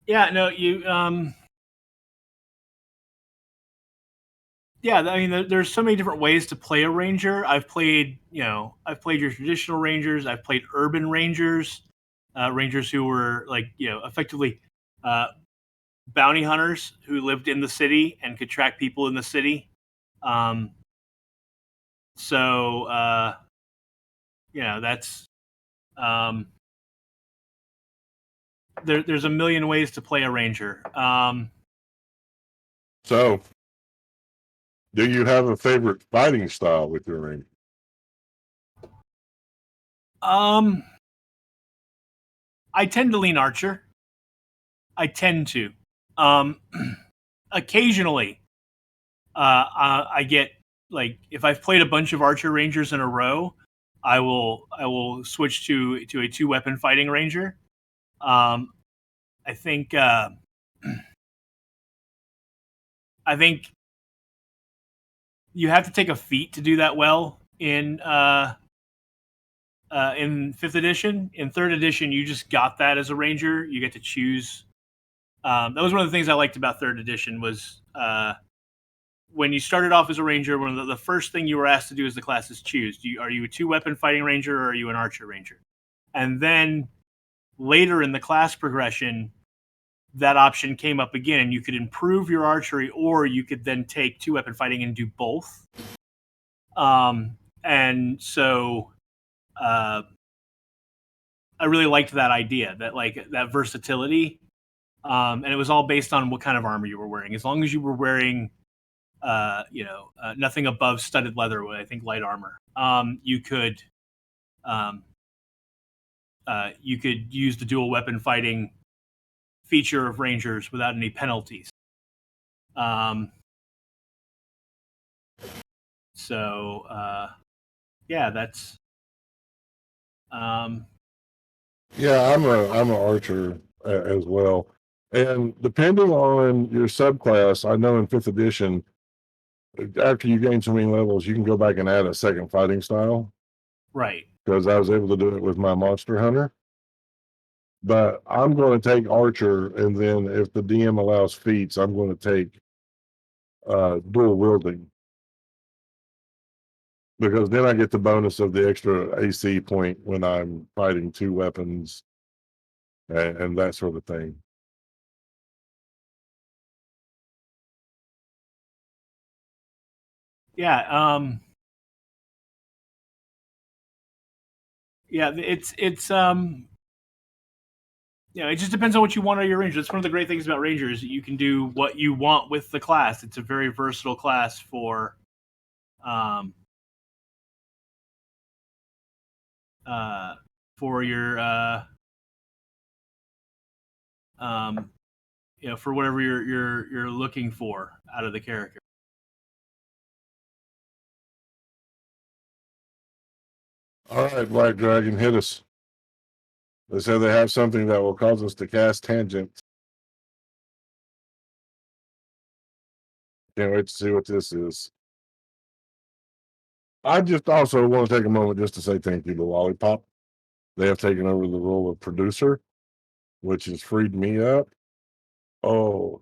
no, yeah, I mean, there's so many different ways to play a ranger. I've played your traditional rangers. I've played urban rangers, rangers who were like, effectively bounty hunters who lived in the city and could track people in the city. Um, so, that's there's a million ways to play a ranger. So, do you have a favorite fighting style with your ranger? I tend to lean archer. I tend to. Um, occasionally, I get like if I've played a bunch of archer rangers in a row, I will switch to a 2-weapon fighting ranger. I think I think you have to take a feat to do that well in 5th edition. In 3rd edition, you just got that as a ranger. You get to choose. That was one of the things I liked about 3rd edition was when you started off as a ranger, one of the first thing you were asked to do as the class is choose. Are you a 2-weapon fighting ranger or are you an archer ranger? And then later in the class progression, that option came up again, and you could improve your archery, or you could then take 2-weapon fighting and do both. And so I really liked that idea, that versatility. And it was all based on what kind of armor you were wearing. As long as you were wearing nothing above studded leather, I think light armor, you could use the dual weapon fighting feature of rangers without any penalties. Yeah, that's Yeah, I'm an archer as well, and depending on your subclass, I know in 5th edition, after you gain so many levels, you can go back and add a second fighting style. right. Because I was able to do it with my monster hunter. But I'm going to take archer, and then if the DM allows feats, I'm going to take dual wielding, because then I get the bonus of the extra AC point when I'm fighting 2 weapons and that sort of thing. Yeah. Yeah. It just depends on what you want out of your ranger. That's one of the great things about rangers. You can do what you want with the class. It's a very versatile class for your for whatever you're looking for out of the character. All right, Black Dragon, hit us. They said they have something that will cause us to cast tangents. Can't wait to see what this is. I just also want to take a moment just to say thank you to Lollipop. They have taken over the role of producer, which has freed me up. Oh,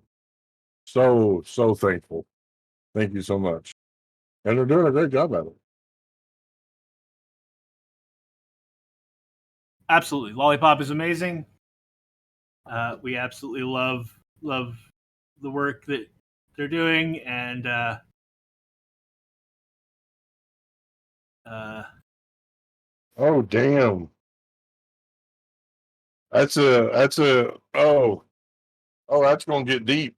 so thankful. Thank you so much. And they're doing a great job at it. Absolutely, Lollipop is amazing. We absolutely love the work that they're doing, and Oh damn. That's oh that's gonna get deep.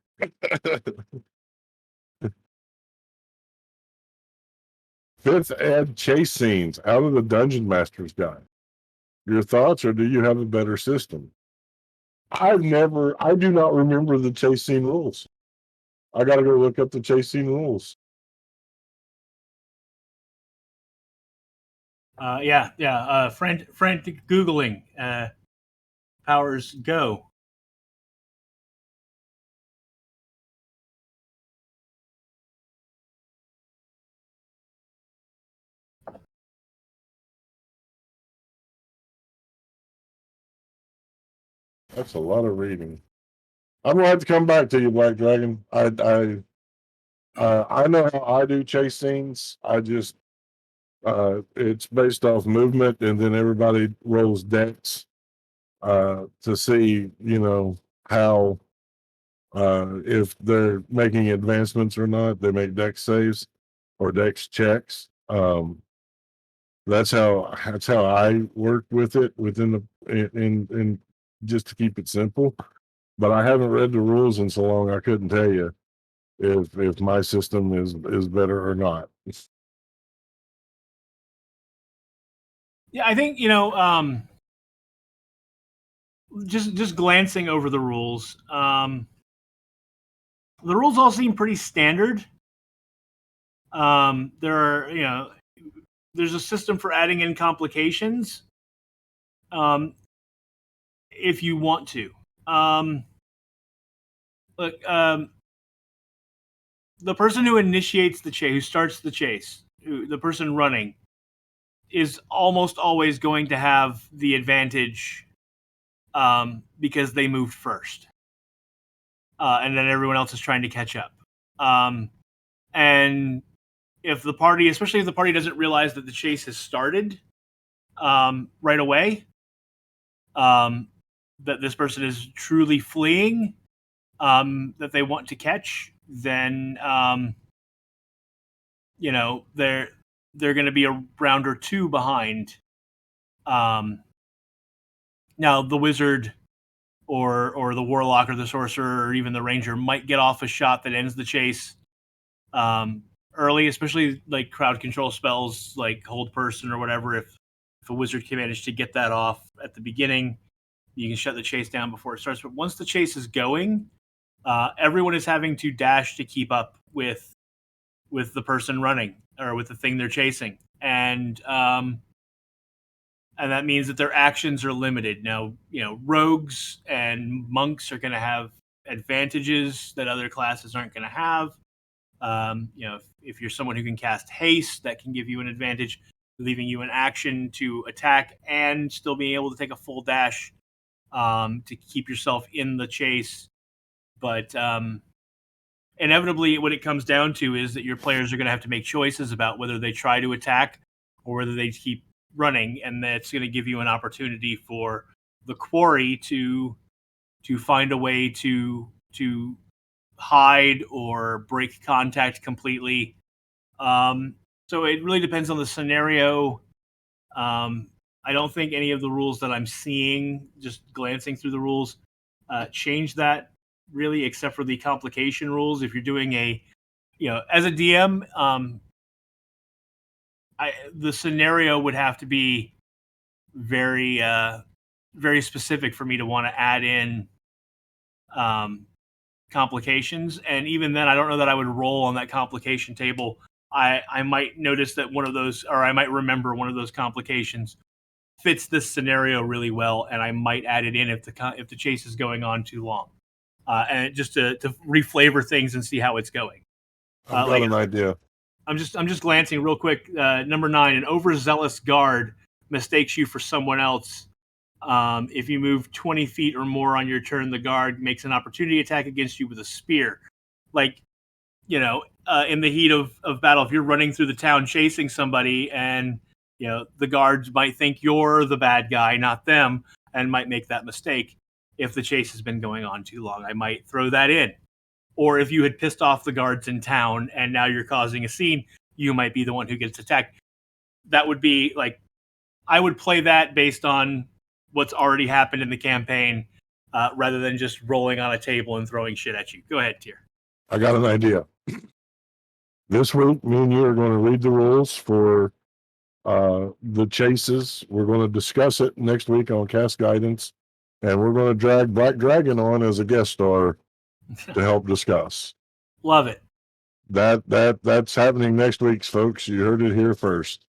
Fifth ed chase scenes out of the Dungeon Master's Guide. Your thoughts, or do you have a better system? I do not remember the chase scene rules. I gotta go look up the chase scene rules. frantic Googling. Powers go. That's a lot of reading. I'm gonna have to come back to you, Black Dragon. I know how I do chase scenes. I just it's based off movement, and then everybody rolls decks to see, how if they're making advancements or not. They make deck saves or dex checks. That's how I work with it within in just to keep it simple. But I haven't read the rules in so long, I couldn't tell you if my system is better or not. Yeah, I think just glancing over the rules. The rules all seem pretty standard. There are there's a system for adding in complications. If you want to. Look, the person who initiates the chase, who starts the chase, the person running, is almost always going to have the advantage because they moved first. And then everyone else is trying to catch up. And if the party, especially if the party doesn't realize that the chase has started right away, that this person is truly fleeing, that they want to catch, then they're going to be a round or two behind. Now the wizard or the warlock or the sorcerer or even the ranger might get off a shot that ends the chase early, especially like crowd control spells like hold person or whatever. If a wizard can manage to get that off at the beginning, you can shut the chase down before it starts. But once the chase is going, everyone is having to dash to keep up with the person running or with the thing they're chasing, and that means that their actions are limited. Now, rogues and monks are going to have advantages that other classes aren't going to have. If you're someone who can cast haste, that can give you an advantage, leaving you an action to attack and still being able to take a full dash to keep yourself in the chase. But inevitably, what it comes down to is that your players are going to have to make choices about whether they try to attack or whether they keep running, and that's going to give you an opportunity for the quarry to find a way to hide or break contact completely. So it really depends on the scenario. I don't think any of the rules that I'm seeing, just glancing through the rules, change that really, except for the complication rules. If you're doing as a DM, the scenario would have to be very, very specific for me to want to add in complications. And even then, I don't know that I would roll on that complication table. I might notice that one of those, or I might remember one of those complications fits this scenario really well, and I might add it in if the chase is going on too long, and just to reflavor things and see how it's going. I've got an idea. I'm just glancing real quick. Number 9, an overzealous guard mistakes you for someone else. If you move 20 feet or more on your turn, the guard makes an opportunity attack against you with a spear. Like, in the heat of battle, if you're running through the town chasing somebody, and the guards might think you're the bad guy, not them, and might make that mistake. if the chase has been going on too long. I might throw that in. Or if you had pissed off the guards in town and now you're causing a scene, you might be the one who gets attacked. That would be like, I would play that based on what's already happened in the campaign, rather than just rolling on a table and throwing shit at you. Go ahead, Tyr. I got an idea. This week, me and you are going to read the rules for the chases. We're going to discuss it next week on Cast Guidance, and we're going to drag Black Dragon on as a guest star to help discuss. Love it. That's happening next week, folks. You heard it here first.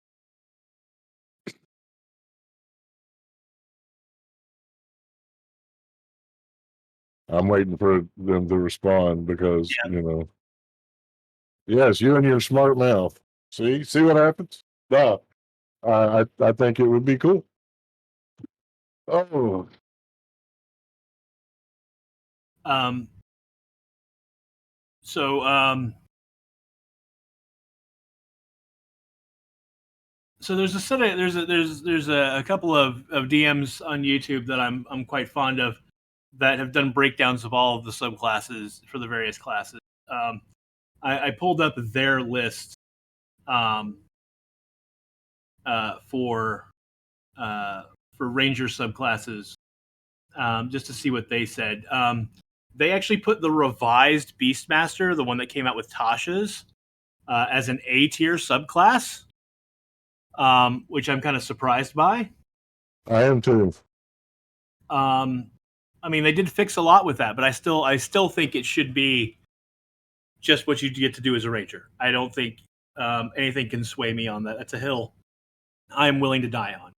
I'm waiting for them to respond because, yes, you and your smart mouth. See what happens? No, I think it would be cool. Oh, So there's a set of there's a couple of DMs on YouTube that I'm quite fond of that have done breakdowns of all of the subclasses for the various classes. I pulled up their list for Ranger subclasses, just to see what they said. They actually put the revised Beastmaster, the one that came out with Tasha's, as an A tier subclass, which I'm kind of surprised by. I am too. I mean, they did fix a lot with that, but I still think it should be just what you get to do as a ranger. I don't think anything can sway me on that. That's a hill I'm willing to die on.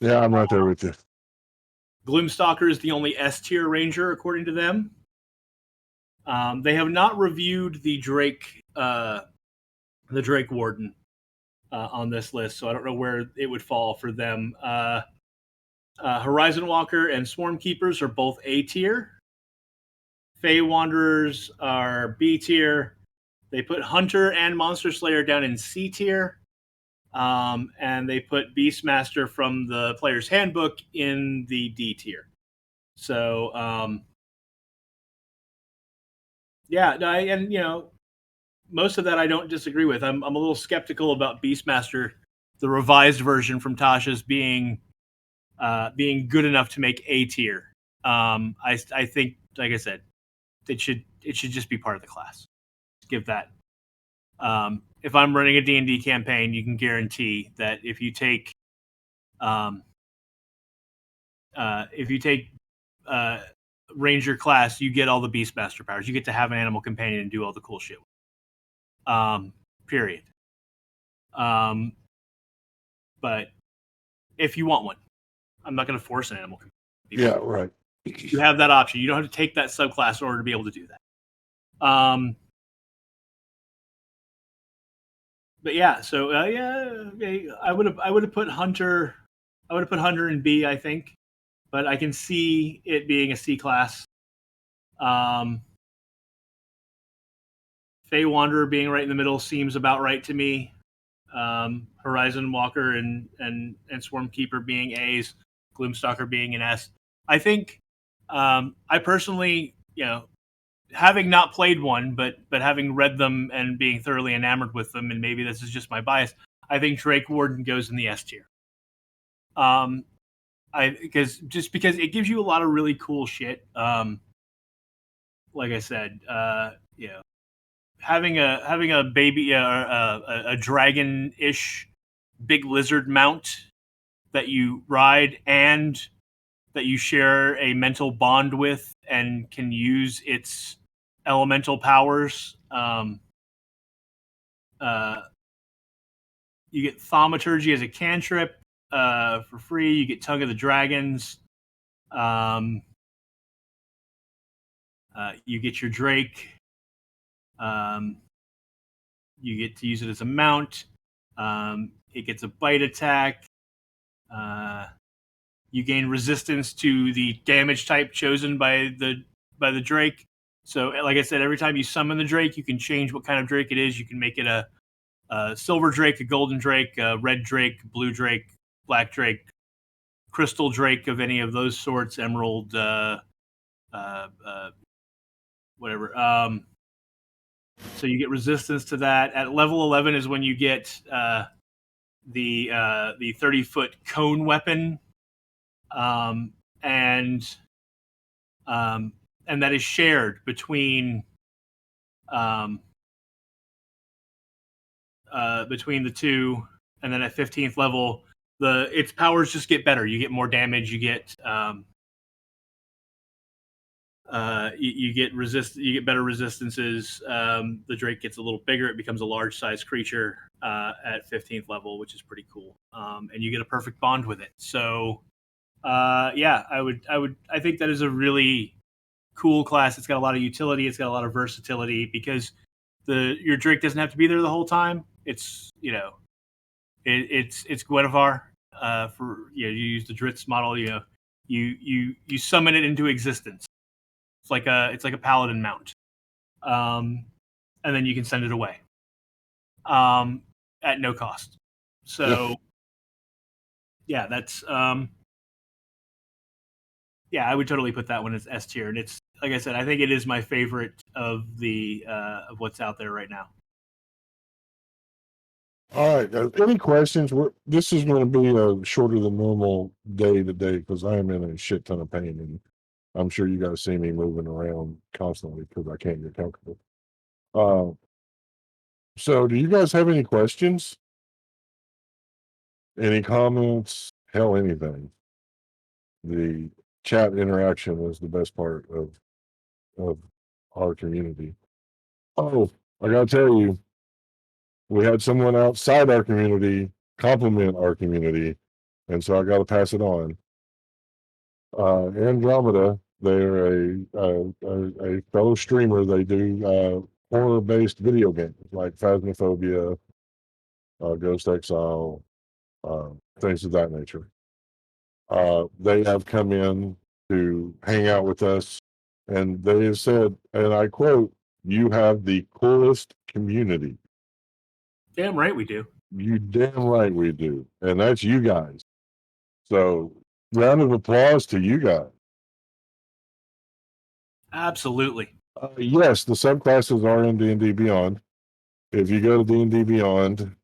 Yeah, I'm right there with you. Gloom Stalker is the only S tier ranger according to them. They have not reviewed the Drake Warden on this list, so I don't know where it would fall for them. Horizon Walker and Swarmkeepers are both A tier. Fey Wanderers are B tier. They put Hunter and Monster Slayer down in C tier. And they put Beastmaster from the Player's Handbook in the D tier. So, most of that I don't disagree with. I'm a little skeptical about Beastmaster, the revised version from Tasha's being good enough to make A tier. I think, like I said, it should just be part of the class. Give that. If I'm running a D&D campaign, you can guarantee that if you take Ranger class, you get all the Beastmaster powers. You get to have an animal companion and do all the cool shit. Period. But if you want one, I'm not going to force an animal companion. Yeah, right. You have that option. You don't have to take that subclass in order to be able to do that. But yeah, so I would have put Hunter. I would have put Hunter in B, I think, but I can see it being a C class. Fey Wanderer being right in the middle seems about right to me. Horizon Walker and Swarmkeeper being A's, Gloom Stalker being an S. I think I personally, having not played one, but having read them and being thoroughly enamored with them, and maybe this is just my bias, I think Drake Warden goes in the S tier. Because it gives you a lot of really cool shit. Like I said, having a baby, a dragon-ish big lizard mount that you ride and that you share a mental bond with and can use its elemental powers. You get Thaumaturgy as a cantrip for free. You get Tongue of the Dragons. You get your Drake. You get to use it as a mount. It gets a bite attack. You gain resistance to the damage type chosen by the Drake. So, like I said, every time you summon the Drake, you can change what kind of Drake it is. You can make it a silver Drake, a golden Drake, a red Drake, blue Drake, black Drake, crystal Drake of any of those sorts, emerald, whatever. So you get resistance to that. At level 11 is when you get the 30-foot cone weapon, and that is shared between the two. And then at 15th level, its powers just get better. You get more damage. You get you get better resistances. The Drake gets a little bigger. It becomes a large size creature at 15th level, which is pretty cool. And you get a perfect bond with it. So yeah, I think that is a really cool class. It's got a lot of utility. It's got a lot of versatility because your Drake doesn't have to be there the whole time. It's it's Guinevere. You use the Dritz model. You summon it into existence. It's like a paladin mount, and then you can send it away at no cost. So yeah, that's yeah, I would totally put that one as S tier, and it's like I said, I think it is my favorite of of what's out there right now. All right. Any questions? This is going to be a shorter than normal day today because I am in a shit ton of pain, and I'm sure you guys see me moving around constantly because I can't get comfortable. So, do you guys have any questions? Any comments? Hell, anything. The chat interaction is the best part of our community. Oh, I gotta tell you, we had someone outside our community compliment our community, and so I got to pass it on. Andromeda, they're a fellow streamer. They do horror-based video games like Phasmophobia, Ghost Exile, things of that nature. They have come in to hang out with us, and they have said, and I quote, "You have the coolest community." Damn right we do. You damn right we do. And that's you guys. So, round of applause to you guys. Absolutely. Yes, the subclasses are in D&D Beyond. If you go to D&D Beyond,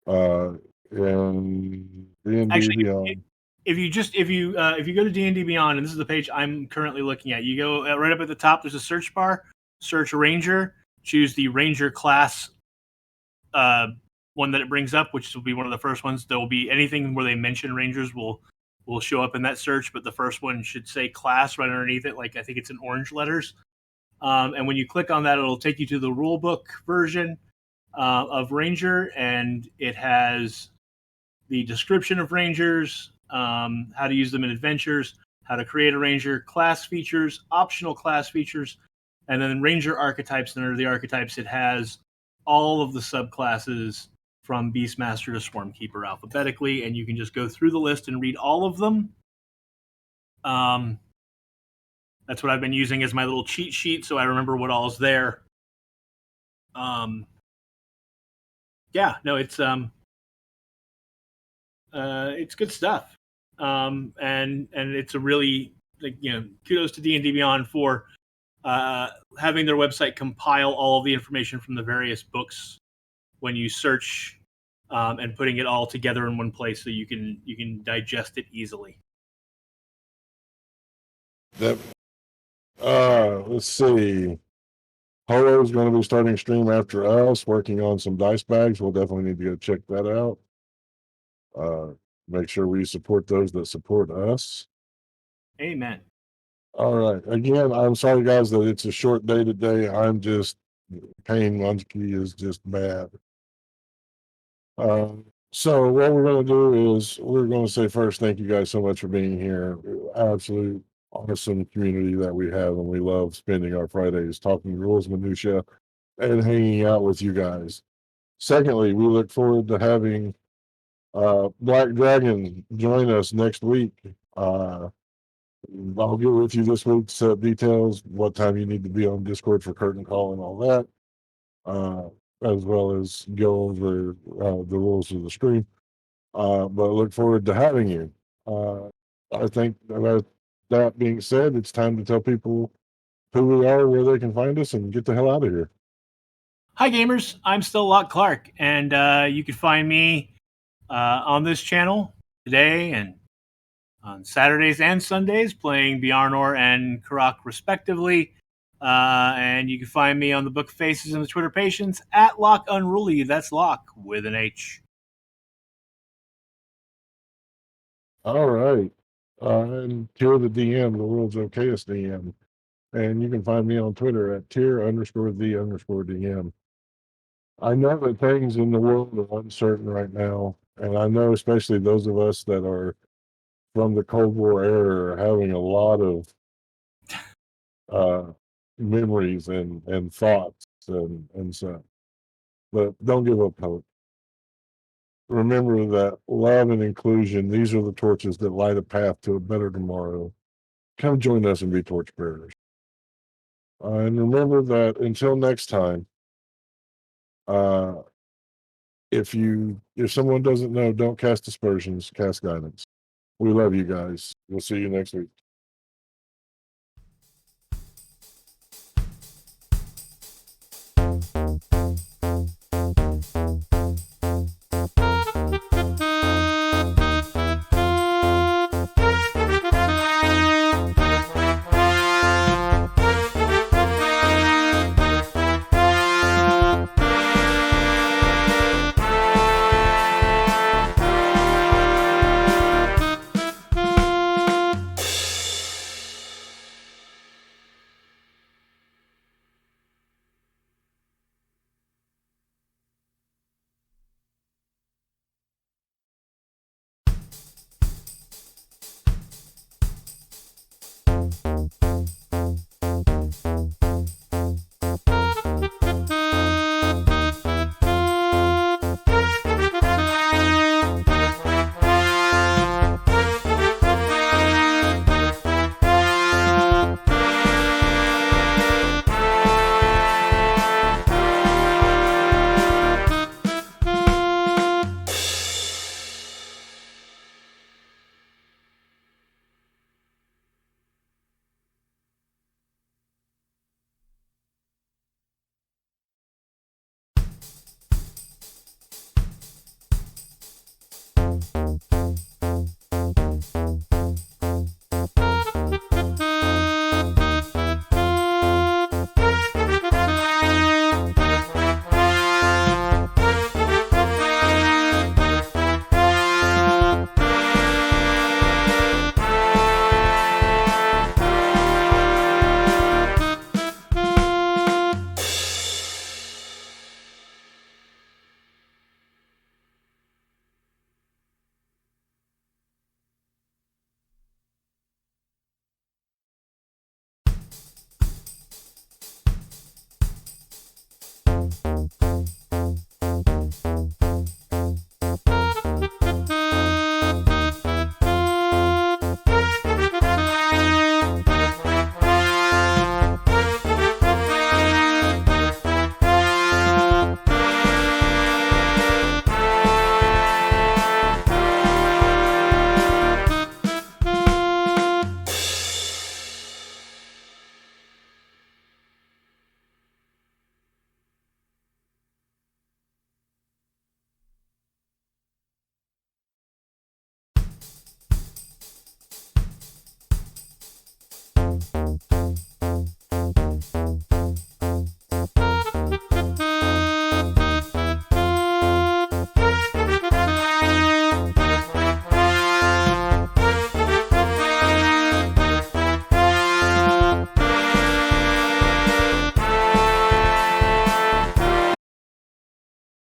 and D&D Actually, Beyond. if you go to D&D Beyond, and this is the page I'm currently looking at, you go right up at the top. There's a search bar. Search Ranger. Choose the Ranger class one that it brings up, which will be one of the first ones. There will be anything where they mention Rangers will show up in that search, but the first one should say class right underneath it. Like I think it's in orange letters. And when you click on that, it'll take you to the rulebook version of Ranger, and it has the description of Rangers, how to use them in adventures, how to create a Ranger, class features, optional class features, and then Ranger archetypes. And under the archetypes, it has all of the subclasses from Beastmaster to Swarmkeeper alphabetically, and you can just go through the list and read all of them. That's what I've been using as my little cheat sheet, so I remember what all is there. Yeah, no, it's good stuff, and it's a really kudos to D&D Beyond for having their website compile all of the information from the various books when you search, and putting it all together in one place so you can digest it easily. That let's see. Holo is going to be starting stream after us, working on some dice bags. We'll definitely need to go check that out. Make sure we support those that support us. Amen. All right. Again, I'm sorry, guys, that it's a short day today. I'm just pain monkey is just bad. So what we're going to do is we're going to say first, thank you guys so much for being here. Absolute awesome community that we have, and we love spending our Fridays talking rules, minutia, and hanging out with you guys. Secondly, we look forward to having Black Dragon join us next week. I'll get with you this week to set up details, what time you need to be on Discord for curtain call and all that, as well as go over the rules of the stream. But look forward to having you. I think that being said, it's time to tell people who we are, where they can find us, and get the hell out of here. Hi, gamers. I'm still Loch Clark, and you can find me on this channel today and on Saturdays and Sundays playing Bjarnor and Karak respectively. And you can find me on the Book Faces and the Twitter Patients at Loch Unruly. That's Loch with an H. All right. And Tyr the DM, the world's okayest DM. And you can find me on Twitter at Tyr_the_DM. I know that things in the world are uncertain right now. And I know especially those of us that are from the Cold War era are having a lot of memories and thoughts and such. But don't give up hope. Remember that love and inclusion, these are the torches that light a path to a better tomorrow. Come join us and be torch bearers. And remember that until next time, uh, if someone doesn't know, don't cast aspersions, cast guidance. We love you guys. We'll see you next week.